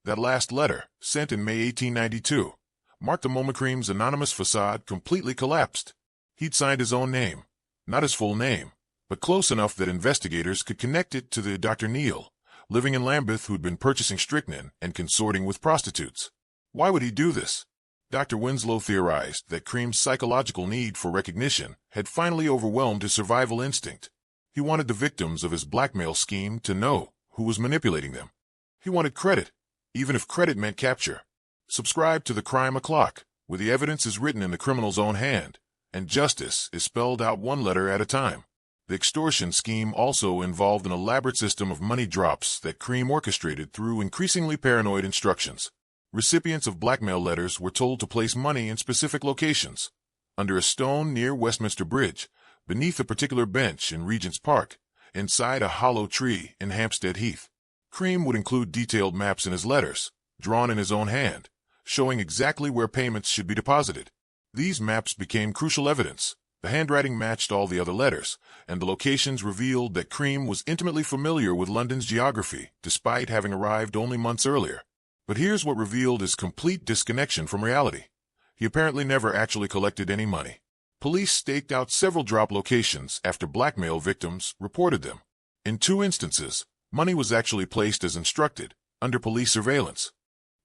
That last letter, sent in May 1892, marked the moment Cream's anonymous facade completely collapsed. He'd signed his own name, not his full name, but close enough that investigators could connect it to the Dr. Neill, living in Lambeth, who'd been purchasing strychnine and consorting with prostitutes. Why would he do this? Dr. Winslow theorized that Cream's psychological need for recognition had finally overwhelmed his survival instinct. He wanted the victims of his blackmail scheme to know who was manipulating them. He wanted credit, even if credit meant capture. Subscribe to The Crime O'Clock, where the evidence is written in the criminal's own hand, and justice is spelled out one letter at a time. The extortion scheme also involved an elaborate system of money drops that Cream orchestrated through increasingly paranoid instructions. Recipients of blackmail letters were told to place money in specific locations: under a stone near Westminster Bridge, beneath a particular bench in Regent's Park, inside a hollow tree in Hampstead Heath. Cream would include detailed maps in his letters, drawn in his own hand, showing exactly where payments should be deposited. These maps became crucial evidence. The handwriting matched all the other letters, and the locations revealed that Cream was intimately familiar with London's geography, despite having arrived only months earlier. But here's what revealed his complete disconnection from reality. He apparently never actually collected any money. Police staked out several drop locations after blackmail victims reported them. In 2 instances, money was actually placed as instructed, under police surveillance.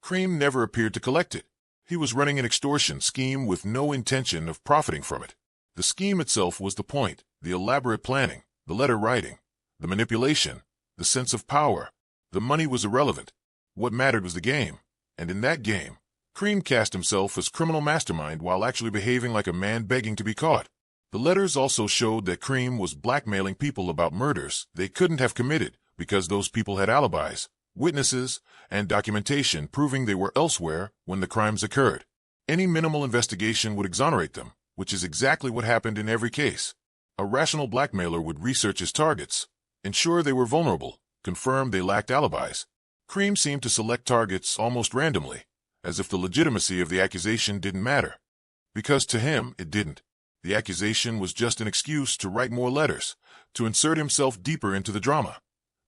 Cream never appeared to collect it. He was running an extortion scheme with no intention of profiting from it. The scheme itself was the point: the elaborate planning, the letter writing, the manipulation, the sense of power. The money was irrelevant. What mattered was the game, and in that game, Cream cast himself as criminal mastermind while actually behaving like a man begging to be caught. The letters also showed that Cream was blackmailing people about murders they couldn't have committed because those people had alibis, witnesses, and documentation proving they were elsewhere when the crimes occurred. Any minimal investigation would exonerate them, which is exactly what happened in every case. A rational blackmailer would research his targets, ensure they were vulnerable, confirm they lacked alibis. Cream seemed to select targets almost randomly, as if the legitimacy of the accusation didn't matter. Because to him, it didn't. The accusation was just an excuse to write more letters, to insert himself deeper into the drama,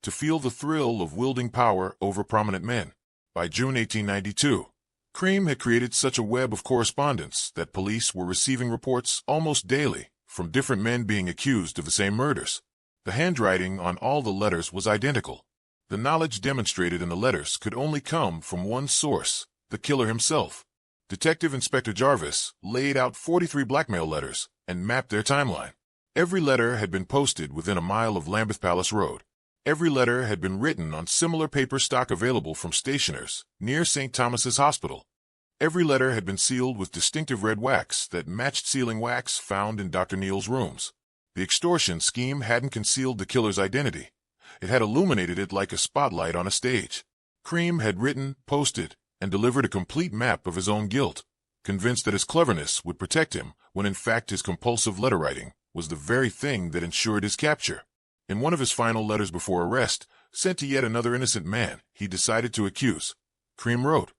to feel the thrill of wielding power over prominent men. By June 1892, Cream had created such a web of correspondence that police were receiving reports almost daily from different men being accused of the same murders. The handwriting on all the letters was identical. The knowledge demonstrated in the letters could only come from one source: the killer himself. Detective Inspector Jarvis laid out 43 blackmail letters and mapped their timeline. Every letter had been posted within a mile of Lambeth Palace Road. Every letter had been written on similar paper stock available from stationers near St. Thomas's Hospital. Every letter had been sealed with distinctive red wax that matched sealing wax found in Dr. Neill's rooms. The extortion scheme hadn't concealed the killer's identity. It had illuminated it like a spotlight on a stage. Cream had written, posted, and delivered a complete map of his own guilt, convinced that his cleverness would protect him, when in fact his compulsive letter-writing was the very thing that ensured his capture. In one of his final letters before arrest, sent to yet another innocent man he decided to accuse, Cream wrote,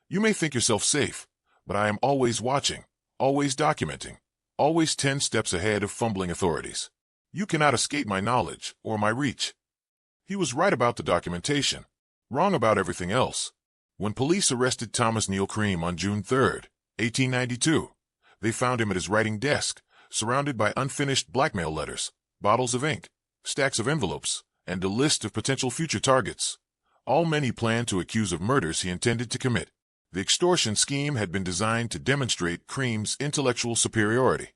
"You may think yourself safe, but I am always watching, always documenting, always 10 steps ahead of fumbling authorities. You cannot escape my knowledge or my reach." He was right about the documentation, wrong about everything else. When police arrested Thomas Neill Cream on June 3, 1892, they found him at his writing desk, surrounded by unfinished blackmail letters, bottles of ink, stacks of envelopes, and a list of potential future targets, all men he planned to accuse of murders he intended to commit. The extortion scheme had been designed to demonstrate Cream's intellectual superiority.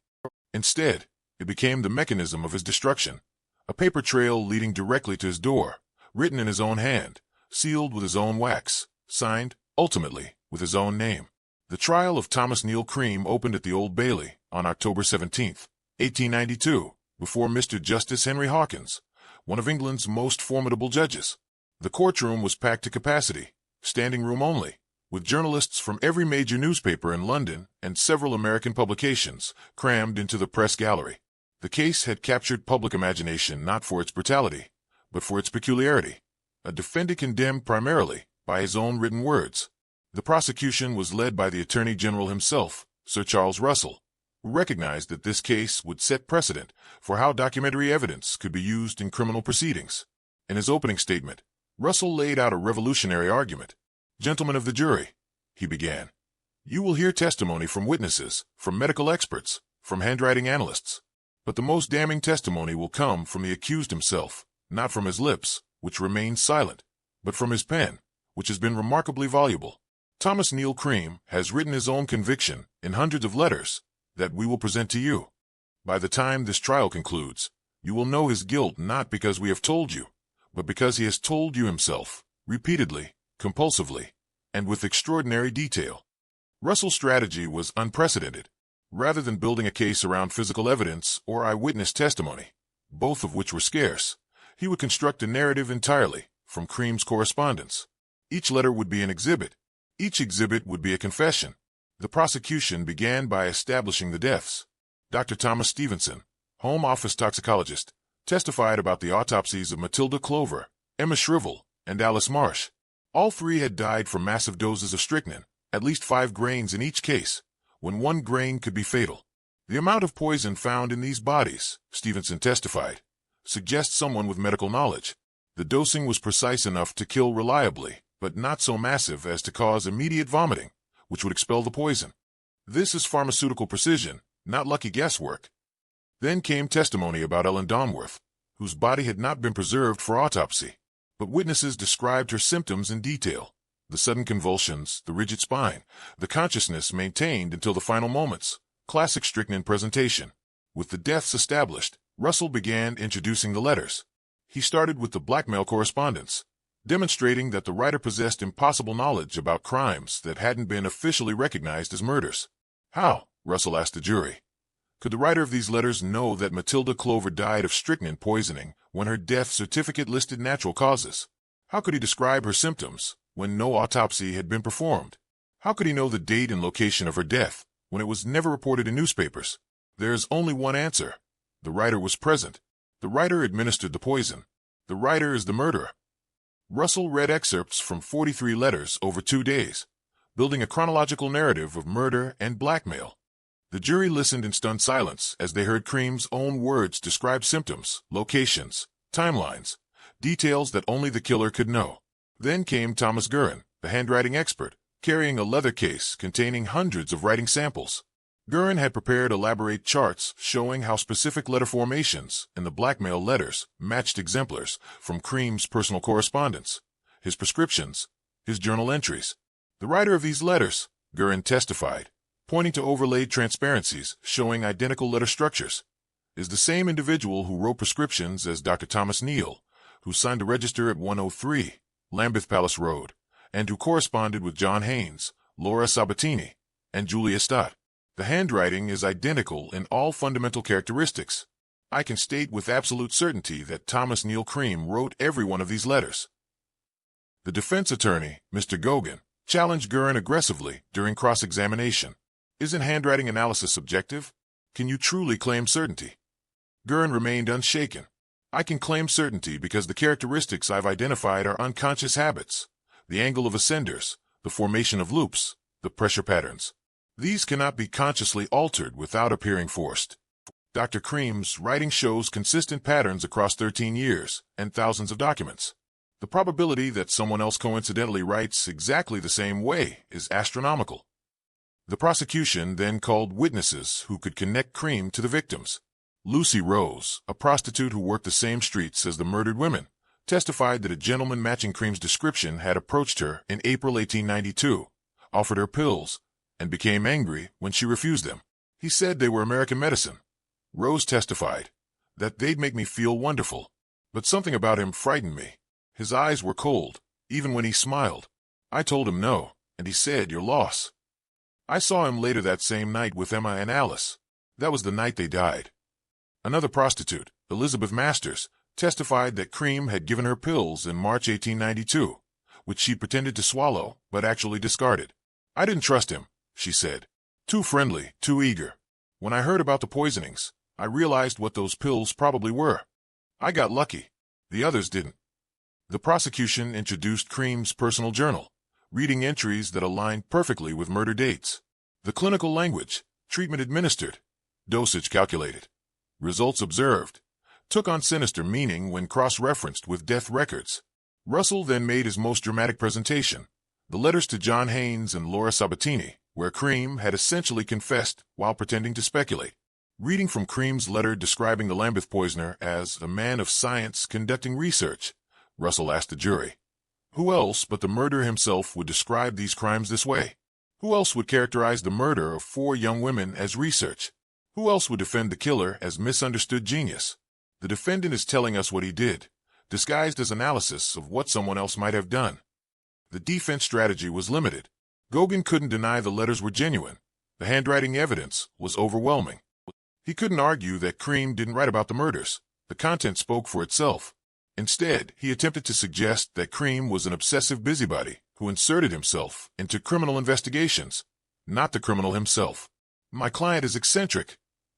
Instead, it became the mechanism of his destruction, a paper trail leading directly to his door, written in his own hand, sealed with his own wax, signed, ultimately, with his own name. The trial of Thomas Neill Cream opened at the Old Bailey on October 17, 1892, before Mr. Justice Henry Hawkins, one of England's most formidable judges. The courtroom was packed to capacity, standing room only, with journalists from every major newspaper in London and several American publications crammed into the press gallery. The case had captured public imagination not for its brutality, but for its peculiarity. A defendant condemned primarily by his own written words. The prosecution was led by the Attorney General himself, Sir Charles Russell, who recognized that this case would set precedent for how documentary evidence could be used in criminal proceedings. In his opening statement, Russell laid out a revolutionary argument. "Gentlemen of the jury," he began, "you will hear testimony from witnesses, from medical experts, from handwriting analysts. But the most damning testimony will come from the accused himself, not from his lips, which remain silent, but from his pen, which has been remarkably voluble. Thomas Neill Cream has written his own conviction in hundreds of letters that we will present to you. By the time this trial concludes, you will know his guilt not because we have told you, but because he has told you himself, repeatedly, compulsively, and with extraordinary detail." Russell's strategy was unprecedented. Rather than building a case around physical evidence or eyewitness testimony, both of which were scarce, he would construct a narrative entirely from Cream's correspondence. Each letter would be an exhibit. Each exhibit would be a confession. The prosecution began by establishing the deaths. Dr. Thomas Stevenson, Home Office toxicologist, testified about the autopsies of Matilda Clover, Emma Shrivel, and Alice Marsh. All three had died from massive doses of strychnine, at least 5 grains in each case, when 1 grain could be fatal. The amount of poison found in these bodies, Stevenson testified, suggests someone with medical knowledge. The dosing was precise enough to kill reliably, but not so massive as to cause immediate vomiting, which would expel the poison. This is pharmaceutical precision, not lucky guesswork. Then came testimony about Ellen Donworth, whose body had not been preserved for autopsy, but witnesses described her symptoms in detail: the sudden convulsions, the rigid spine, the consciousness maintained until the final moments. Classic strychnine presentation. With the deaths established, Russell began introducing the letters. He started with the blackmail correspondence, demonstrating that the writer possessed impossible knowledge about crimes that hadn't been officially recognized as murders. How, Russell asked the jury, could the writer of these letters know that Matilda Clover died of strychnine poisoning when her death certificate listed natural causes? How could he describe her symptoms when no autopsy had been performed? How could he know the date and location of her death when it was never reported in newspapers? There's only one answer. The writer was present. The writer administered the poison. The writer is the murderer. Russell read excerpts from 43 letters over 2 days, building a chronological narrative of murder and blackmail. The jury listened in stunned silence as they heard Cream's own words describe symptoms, locations, timelines, details that only the killer could know. Then came Thomas Guerin, the handwriting expert, carrying a leather case containing hundreds of writing samples. Guerin had prepared elaborate charts showing how specific letter formations in the blackmail letters matched exemplars from Cream's personal correspondence, his prescriptions, his journal entries. The writer of these letters, Guerin testified, pointing to overlaid transparencies showing identical letter structures, is the same individual who wrote prescriptions as Dr. Thomas Neill, who signed a register at 103 Lambeth Palace Road, and who corresponded with John Haynes, Laura Sabatini, and Julia Stott. The handwriting is identical in all fundamental characteristics. I can state with absolute certainty that Thomas Neill Cream wrote every one of these letters. The defense attorney, Mr. Gogan, challenged Guerin aggressively during cross-examination. Isn't handwriting analysis subjective? Can you truly claim certainty? Guerin remained unshaken. I can claim certainty because the characteristics I've identified are unconscious habits, the angle of ascenders, the formation of loops, the pressure patterns. These cannot be consciously altered without appearing forced. Dr. Cream's writing shows consistent patterns across 13 years and thousands of documents. The probability that someone else coincidentally writes exactly the same way is astronomical. The prosecution then called witnesses who could connect Cream to the victims. Lucy Rose, a prostitute who worked the same streets as the murdered women, testified that a gentleman matching Cream's description had approached her in April 1892, offered her pills, and became angry when she refused them. He said they were American medicine. Rose testified that they'd make me feel wonderful, but something about him frightened me. His eyes were cold, even when he smiled. I told him no, and he said, "Your loss." I saw him later that same night with Emma and Alice. That was the night they died. Another prostitute, Elizabeth Masters, testified that Cream had given her pills in March 1892, which she pretended to swallow but actually discarded. I didn't trust him, she said. Too friendly, too eager. When I heard about the poisonings, I realized what those pills probably were. I got lucky. The others didn't. The prosecution introduced Cream's personal journal, reading entries that aligned perfectly with murder dates. The clinical language, treatment administered, dosage calculated, results observed, took on sinister meaning when cross-referenced with death records. Russell then made his most dramatic presentation, the letters to John Haynes and Laura Sabatini, where Cream had essentially confessed while pretending to speculate. Reading from Cream's letter describing the Lambeth poisoner as a man of science conducting research, Russell asked the jury, who else but the murderer himself would describe these crimes this way? Who else would characterize the murder of 4 young women as research? Who else would defend the killer as misunderstood genius? The defendant is telling us what he did, disguised as analysis of what someone else might have done. The defense strategy was limited. Gauguin couldn't deny the letters were genuine. The handwriting evidence was overwhelming. He couldn't argue that Cream didn't write about the murders. The content spoke for itself. Instead, he attempted to suggest that Cream was an obsessive busybody who inserted himself into criminal investigations, not the criminal himself. My client is eccentric,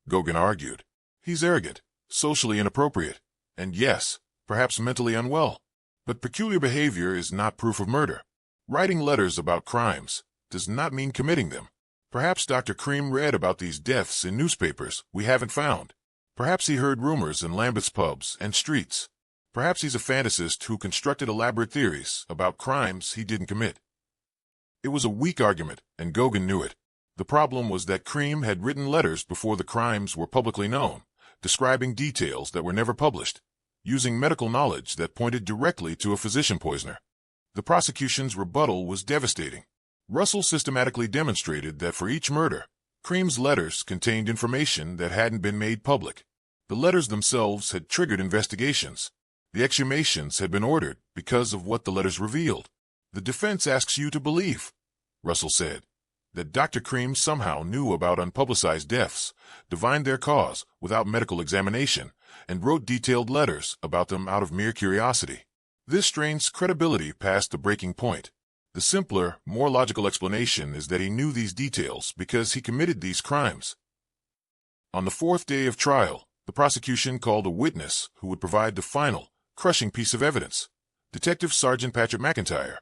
Gauguin argued. He's arrogant, socially inappropriate, and yes, perhaps mentally unwell. But peculiar behavior is not proof of murder. Writing letters about crimes does not mean committing them. Perhaps Dr. Cream read about these deaths in newspapers we haven't found. Perhaps he heard rumors in Lambeth's pubs and streets. Perhaps he's a fantasist who constructed elaborate theories about crimes he didn't commit. It was a weak argument, and Gauguin knew it. The problem was that Cream had written letters before the crimes were publicly known, describing details that were never published, using medical knowledge that pointed directly to a physician poisoner. The prosecution's rebuttal was devastating. Russell systematically demonstrated that for each murder, Cream's letters contained information that hadn't been made public. The letters themselves had triggered investigations. The exhumations had been ordered because of what the letters revealed. The defense asks you to believe, Russell said, that Dr. Cream somehow knew about unpublicized deaths, divined their cause without medical examination, and wrote detailed letters about them out of mere curiosity. This strains credibility past the breaking point. The simpler, more logical explanation is that he knew these details because he committed these crimes. On the 4th day of trial, the prosecution called a witness who would provide the final, crushing piece of evidence, Detective Sergeant Patrick McIntyre,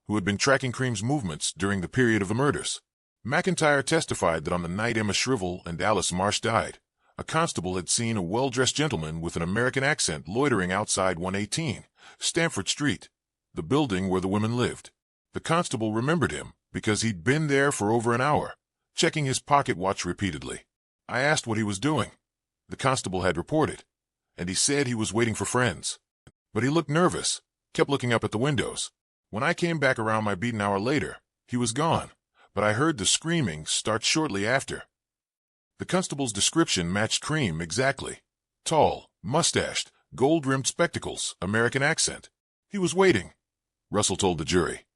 who had been tracking Cream's movements during the period of the murders. McIntyre testified that on the night Emma Shrivel and Alice Marsh died, a constable had seen a well-dressed gentleman with an American accent loitering outside 118, Stamford Street, the building where the women lived. The constable remembered him because he'd been there for over an hour, checking his pocket watch repeatedly. I asked what he was doing. The constable had reported, and he said he was waiting for friends. But he looked nervous, kept looking up at the windows. When I came back around my beat an hour later, he was gone, but I heard the screaming start shortly after. The constable's description matched Cream exactly. Tall, mustached, gold-rimmed spectacles, American accent. He was waiting, Russell told the jury,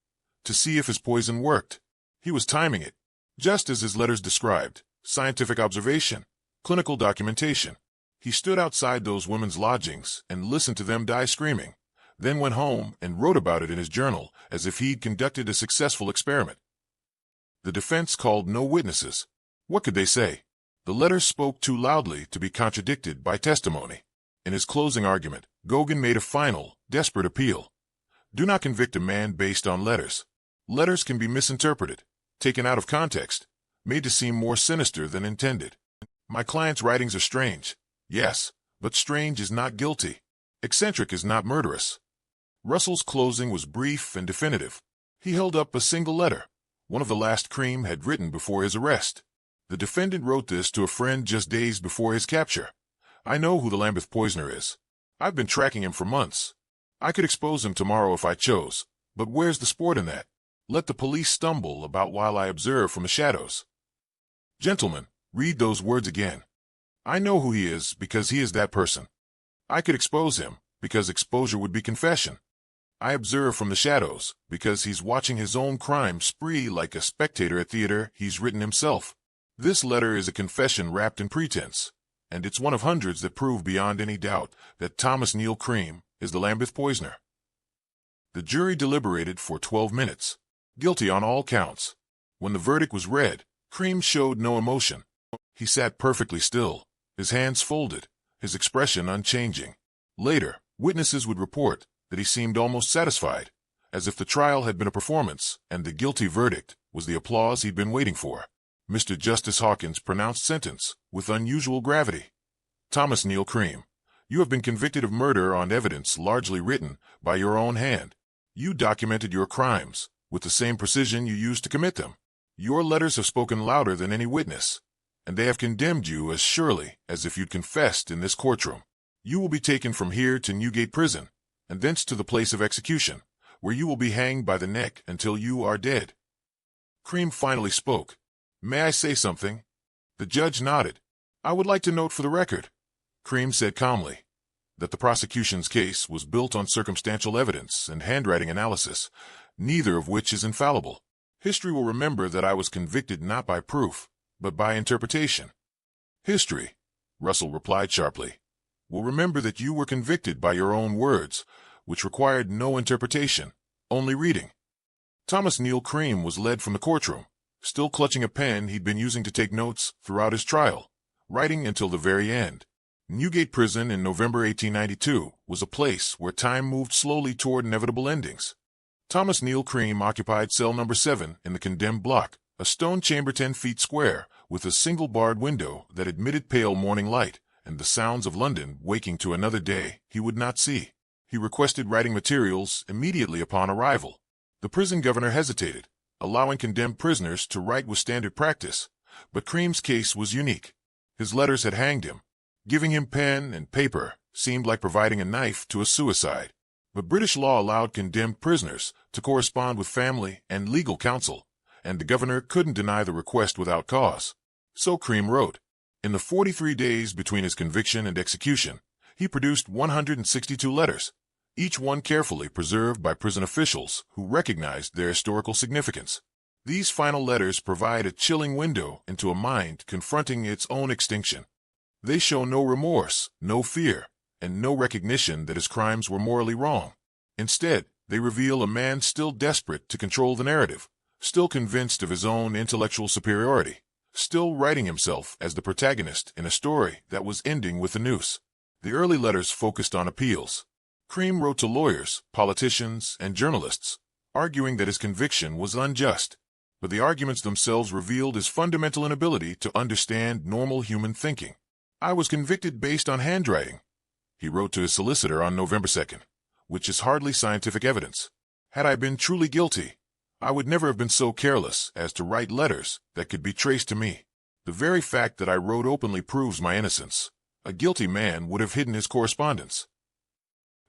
to see if his poison worked. He was timing it, just as his letters described, scientific observation, clinical documentation. He stood outside those women's lodgings and listened to them die screaming, then went home and wrote about it in his journal as if he'd conducted a successful experiment. The defense called no witnesses. What could they say? The letters spoke too loudly to be contradicted by testimony. In his closing argument, Gauguin made a final, desperate appeal. Do not convict a man based on letters. Letters can be misinterpreted, taken out of context, made to seem more sinister than intended. My client's writings are strange. Yes, but strange is not guilty. Eccentric is not murderous. Russell's closing was brief and definitive. He held up a single letter, one of the last Cream had written before his arrest. The defendant wrote this to a friend just days before his capture. I know who the Lambeth poisoner is. I've been tracking him for months. I could expose him tomorrow if I chose, but where's the sport in that? Let the police stumble about while I observe from the shadows. Gentlemen, read those words again. I know who he is because he is that person. I could expose him because exposure would be confession. I observe from the shadows because he's watching his own crime spree like a spectator at theater he's written himself. This letter is a confession wrapped in pretense, and it's one of hundreds that prove beyond any doubt that Thomas Neill Cream is the Lambeth poisoner. The jury deliberated for 12 minutes, guilty on all counts. When the verdict was read, Cream showed no emotion. He sat perfectly still, his hands folded, his expression unchanging. Later, witnesses would report that he seemed almost satisfied, as if the trial had been a performance and the guilty verdict was the applause he'd been waiting for. Mr. Justice Hawkins pronounced sentence with unusual gravity. Thomas Neill Cream, you have been convicted of murder on evidence largely written by your own hand. You documented your crimes with the same precision you used to commit them. Your letters have spoken louder than any witness, and they have condemned you as surely as if you'd confessed in this courtroom. You will be taken from here to Newgate Prison, and thence to the place of execution, where you will be hanged by the neck until you are dead. Cream finally spoke. May I say something? The judge nodded. I would like to note for the record, Cream said calmly, that the prosecution's case was built on circumstantial evidence and handwriting analysis, neither of which is infallible. History will remember that I was convicted not by proof, but by interpretation. History, Russell replied sharply, will remember that you were convicted by your own words, which required no interpretation, only reading. Thomas Neill Cream was led from the courtroom, still clutching a pen he'd been using to take notes throughout his trial, writing until the very end. Newgate Prison in November 1892 was a place where time moved slowly toward inevitable endings. Thomas Neill Cream occupied cell number 7 in the condemned block, a stone chamber 10 feet square, with a single barred window that admitted pale morning light and the sounds of London waking to another day he would not see. He requested writing materials immediately upon arrival. The prison governor hesitated, allowing condemned prisoners to write with standard practice, but Cream's case was unique. His letters had hanged him. Giving him pen and paper seemed like providing a knife to a suicide. But British law allowed condemned prisoners to correspond with family and legal counsel, and the governor couldn't deny the request without cause. So Cream wrote. In the 43 days between his conviction and execution, he produced 162 letters, each one carefully preserved by prison officials who recognized their historical significance. These final letters provide a chilling window into a mind confronting its own extinction. They show no remorse, no fear, and no recognition that his crimes were morally wrong. Instead, they reveal a man still desperate to control the narrative, still convinced of his own intellectual superiority, still writing himself as the protagonist in a story that was ending with a noose. The early letters focused on appeals. Cream wrote to lawyers, politicians, and journalists, arguing that his conviction was unjust. But the arguments themselves revealed his fundamental inability to understand normal human thinking. I was convicted based on handwriting, he wrote to his solicitor on November 2nd, which is hardly scientific evidence. Had I been truly guilty, I would never have been so careless as to write letters that could be traced to me. The very fact that I wrote openly proves my innocence. A guilty man would have hidden his correspondence.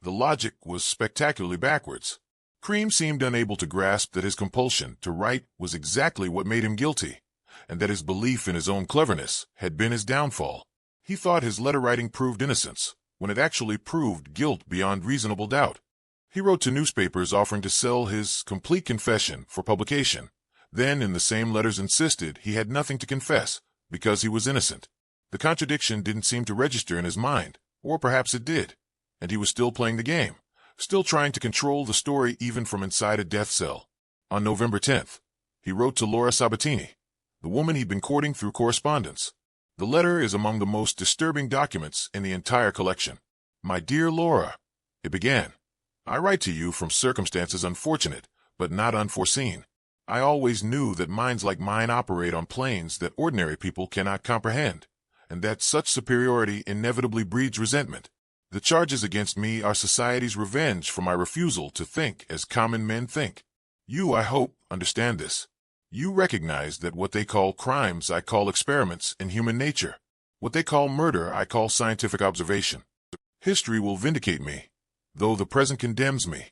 The logic was spectacularly backwards. Cream seemed unable to grasp that his compulsion to write was exactly what made him guilty, and that his belief in his own cleverness had been his downfall. He thought his letter-writing proved innocence, when it actually proved guilt beyond reasonable doubt. He wrote to newspapers offering to sell his complete confession for publication, then in the same letters insisted he had nothing to confess, because he was innocent. The contradiction didn't seem to register in his mind, or perhaps it did, and he was still playing the game, still trying to control the story even from inside a death cell. On November 10th, he wrote to Laura Sabatini, the woman he'd been courting through correspondence. The letter is among the most disturbing documents in the entire collection. My dear Laura, it began, I write to you from circumstances unfortunate, but not unforeseen. I always knew that minds like mine operate on planes that ordinary people cannot comprehend, and that such superiority inevitably breeds resentment. The charges against me are society's revenge for my refusal to think as common men think. You, I hope, understand this. You recognize that what they call crimes I call experiments in human nature. What they call murder I call scientific observation. History will vindicate me, though the present condemns me.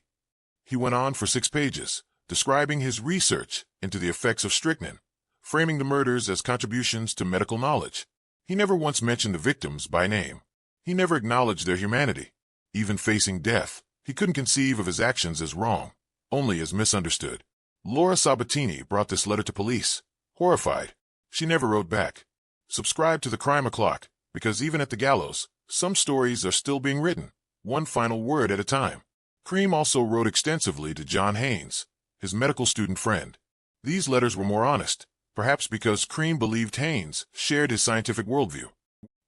He went on for 6 pages, describing his research into the effects of strychnine, framing the murders as contributions to medical knowledge. He never once mentioned the victims by name. He never acknowledged their humanity. Even facing death, he couldn't conceive of his actions as wrong, only as misunderstood. Laura Sabatini brought this letter to police, horrified. She never wrote back. Subscribe to the Crime O'Clock, because even at the gallows, some stories are still being written, one final word at a time. Cream also wrote extensively to John Haynes, his medical student friend. These letters were more honest, perhaps because Cream believed Haynes shared his scientific worldview.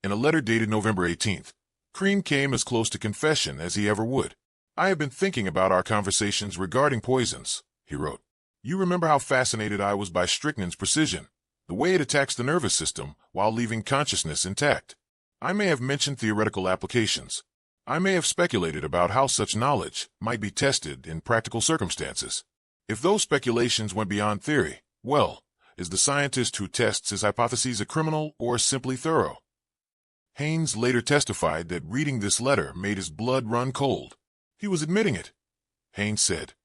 In a letter dated November 18th, Cream came as close to confession as he ever would. "I have been thinking about our conversations regarding poisons," he wrote. "You remember how fascinated I was by strychnine's precision, the way it attacks the nervous system while leaving consciousness intact. I may have mentioned theoretical applications. I may have speculated about how such knowledge might be tested in practical circumstances. If those speculations went beyond theory, well, is the scientist who tests his hypotheses a criminal or simply thorough?" Haynes later testified that reading this letter made his blood run cold. He was admitting it, Haynes said,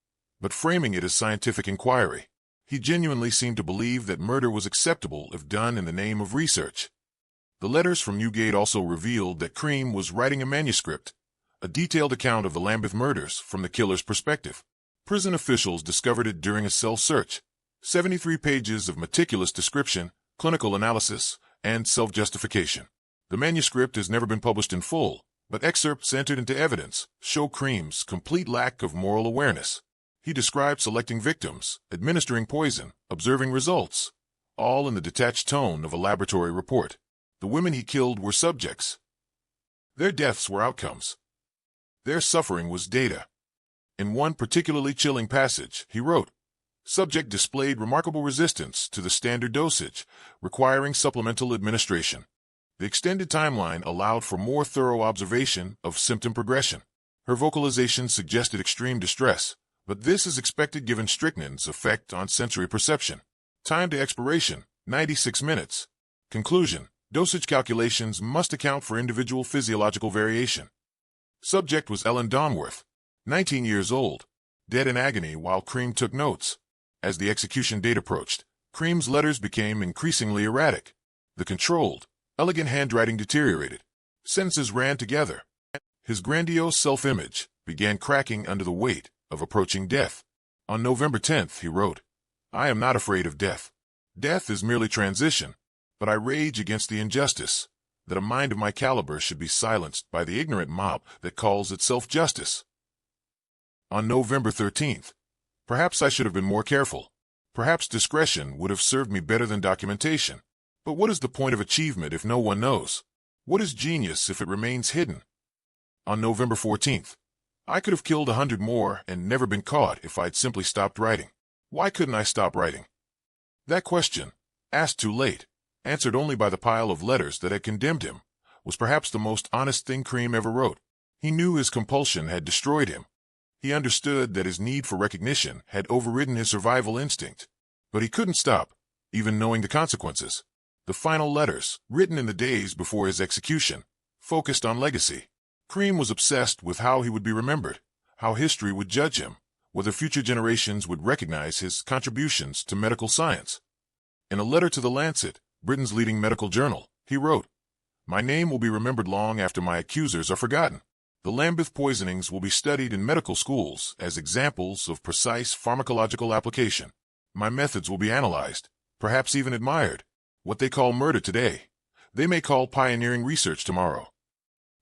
but framing it as scientific inquiry. He genuinely seemed to believe that murder was acceptable if done in the name of research. The letters from Newgate also revealed that Cream was writing a manuscript, a detailed account of the Lambeth murders from the killer's perspective. Prison officials discovered it during a cell search. 73 pages of meticulous description, clinical analysis, and self-justification. The manuscript has never been published in full, but excerpts entered into evidence show Cream's complete lack of moral awareness. He described selecting victims, administering poison, observing results, all in the detached tone of a laboratory report. The women he killed were subjects. Their deaths were outcomes. Their suffering was data. In one particularly chilling passage, he wrote, "Subject displayed remarkable resistance to the standard dosage, requiring supplemental administration. The extended timeline allowed for more thorough observation of symptom progression. Her vocalization suggested extreme distress, but this is expected given strychnine's effect on sensory perception. Time to expiration, 96 minutes. Conclusion, dosage calculations must account for individual physiological variation." Subject was Ellen Donworth, 19 years old, dead in agony while Cream took notes. As the execution date approached, Cream's letters became increasingly erratic. The controlled, elegant handwriting deteriorated. Sentences ran together. His grandiose self-image began cracking under the weight of approaching death. On November 10th, he wrote, "I am not afraid of death. Death is merely transition, but I rage against the injustice that a mind of my caliber should be silenced by the ignorant mob that calls itself justice." On November 13th, "Perhaps I should have been more careful. Perhaps discretion would have served me better than documentation. But what is the point of achievement if no one knows? What is genius if it remains hidden?" On November 14th, "I could have killed 100 more and never been caught if I'd simply stopped writing. Why couldn't I stop writing?" That question, asked too late, answered only by the pile of letters that had condemned him, was perhaps the most honest thing Cream ever wrote. He knew his compulsion had destroyed him. He understood that his need for recognition had overridden his survival instinct. But he couldn't stop, even knowing the consequences. The final letters, written in the days before his execution, focused on legacy. Cream was obsessed with how he would be remembered, how history would judge him, whether future generations would recognize his contributions to medical science. In a letter to The Lancet, Britain's leading medical journal, he wrote, "My name will be remembered long after my accusers are forgotten. The Lambeth poisonings will be studied in medical schools as examples of precise pharmacological application. My methods will be analyzed, perhaps even admired. What they call murder today, they may call pioneering research tomorrow."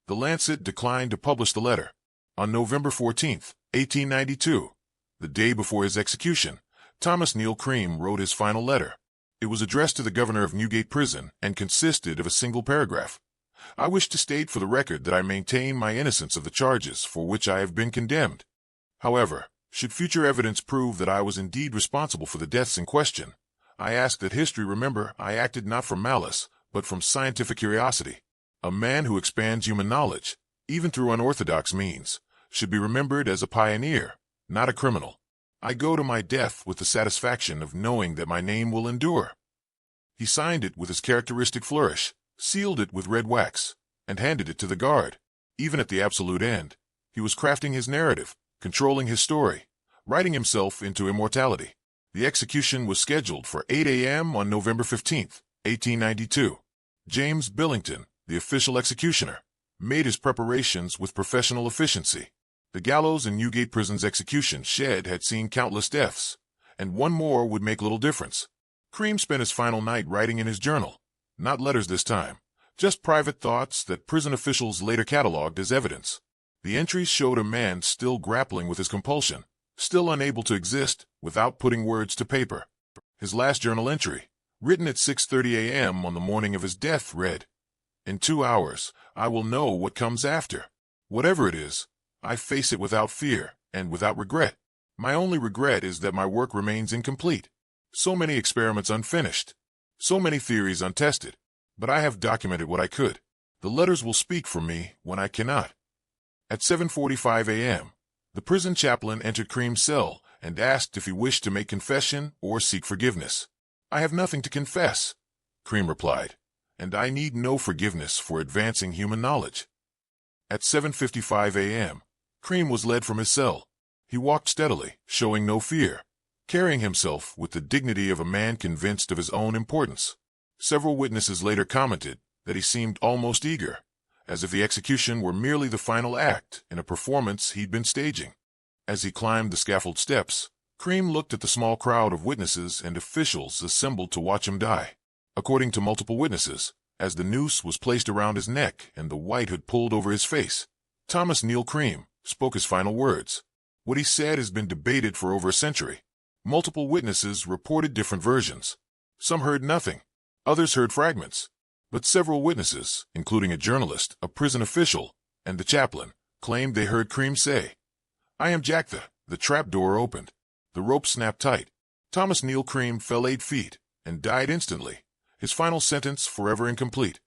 The Lancet declined to publish the letter. On November 14th, 1892, the day before his execution, Thomas Neill Cream wrote his final letter. It was addressed to the governor of Newgate Prison and consisted of a single paragraph. "I wish to state for the record that I maintain my innocence of the charges for which I have been condemned. However, should future evidence prove that I was indeed responsible for the deaths in question, I ask that history remember I acted not from malice, but from scientific curiosity. A man who expands human knowledge, even through unorthodox means, should be remembered as a pioneer, not a criminal. I go to my death with the satisfaction of knowing that my name will endure." He signed it with his characteristic flourish, sealed it with red wax, and handed it to the guard. Even at the absolute end, he was crafting his narrative, controlling his story, writing himself into immortality. The execution was scheduled for 8 a.m. on November 15th, 1892. James Billington, the official executioner, made his preparations with professional efficiency. The gallows in Newgate Prison's execution shed had seen countless deaths, and one more would make little difference. Cream spent his final night writing in his journal. Not letters this time, just private thoughts that prison officials later cataloged as evidence. The entries showed a man still grappling with his compulsion, still unable to exist without putting words to paper. His last journal entry, written at 6:30 a.m. on the morning of his death, read, In 2 hours, I will know what comes after. Whatever it is, I face it without fear and without regret. My only regret is that my work remains incomplete. So many experiments unfinished. So many theories untested. But I have documented what I could. The letters will speak for me when I cannot. At 7:45 a.m., the prison chaplain entered Cream's cell and asked if he wished to make confession or seek forgiveness. I have nothing to confess, Cream replied, and I need no forgiveness for advancing human knowledge. At 7:55 a.m., Cream was led from his cell. He walked steadily, showing no fear, carrying himself with the dignity of a man convinced of his own importance. Several witnesses later commented that he seemed almost eager, as if the execution were merely the final act in a performance he'd been staging. As he climbed the scaffold steps, Cream looked at the small crowd of witnesses and officials assembled to watch him die. According to multiple witnesses, as the noose was placed around his neck and the white hood pulled over his face, Thomas Neill Cream spoke his final words. What he said has been debated for over a century. Multiple witnesses reported different versions. Some heard nothing. Others heard fragments. But several witnesses, including a journalist, a prison official, and the chaplain, claimed they heard Cream say, "I am Jack." The trap door opened. The rope snapped tight. Thomas Neill Cream fell 8 feet and died instantly, his final sentence forever incomplete.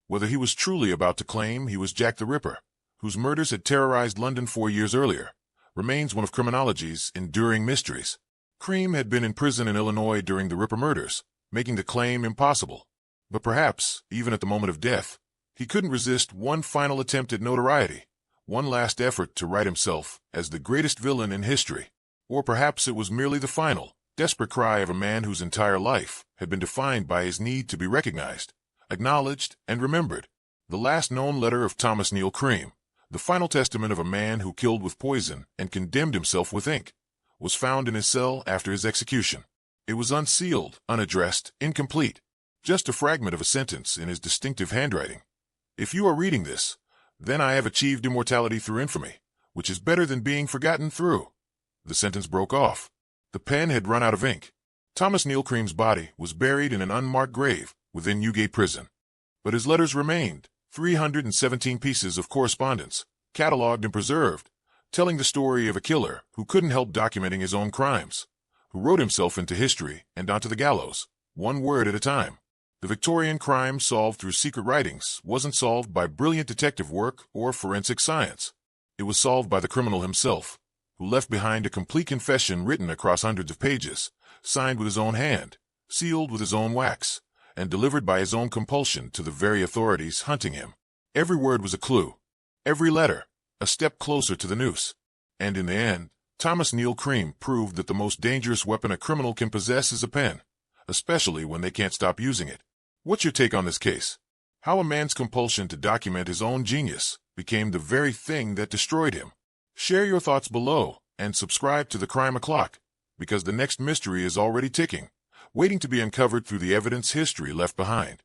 Whether he was truly about to claim he was Jack the Ripper, whose murders had terrorized London 4 years earlier, remains one of criminology's enduring mysteries. Cream had been in prison in Illinois during the Ripper murders, making the claim impossible. But perhaps, even at the moment of death, he couldn't resist one final attempt at notoriety, one last effort to write himself as the greatest villain in history. Or perhaps it was merely the final, desperate cry of a man whose entire life had been defined by his need to be recognized, acknowledged, and remembered. The last known letter of Thomas Neill Cream, the final testament of a man who killed with poison and condemned himself with ink, was found in his cell after his execution. It was unsealed, unaddressed, incomplete, just a fragment of a sentence in his distinctive handwriting. If you are reading this, then I have achieved immortality through infamy, which is better than being forgotten through. The sentence broke off. The pen had run out of ink. Thomas Neill Cream's body was buried in an unmarked grave within Newgate Prison. But his letters remained, 317 pieces of correspondence, catalogued and preserved, telling the story of a killer who couldn't help documenting his own crimes, who wrote himself into history and onto the gallows, one word at a time. The Victorian crime solved through secret writings wasn't solved by brilliant detective work or forensic science. It was solved by the criminal himself, who left behind a complete confession written across hundreds of pages, signed with his own hand, sealed with his own wax, and delivered by his own compulsion to the very authorities hunting him. Every word was a clue. Every letter, a step closer to the noose. And in the end, Thomas Neill Cream proved that the most dangerous weapon a criminal can possess is a pen, especially when they can't stop using it. What's your take on this case? How a man's compulsion to document his own genius became the very thing that destroyed him? Share your thoughts below and subscribe to the Crime O'Clock, because the next mystery is already ticking, waiting to be uncovered through the evidence history left behind.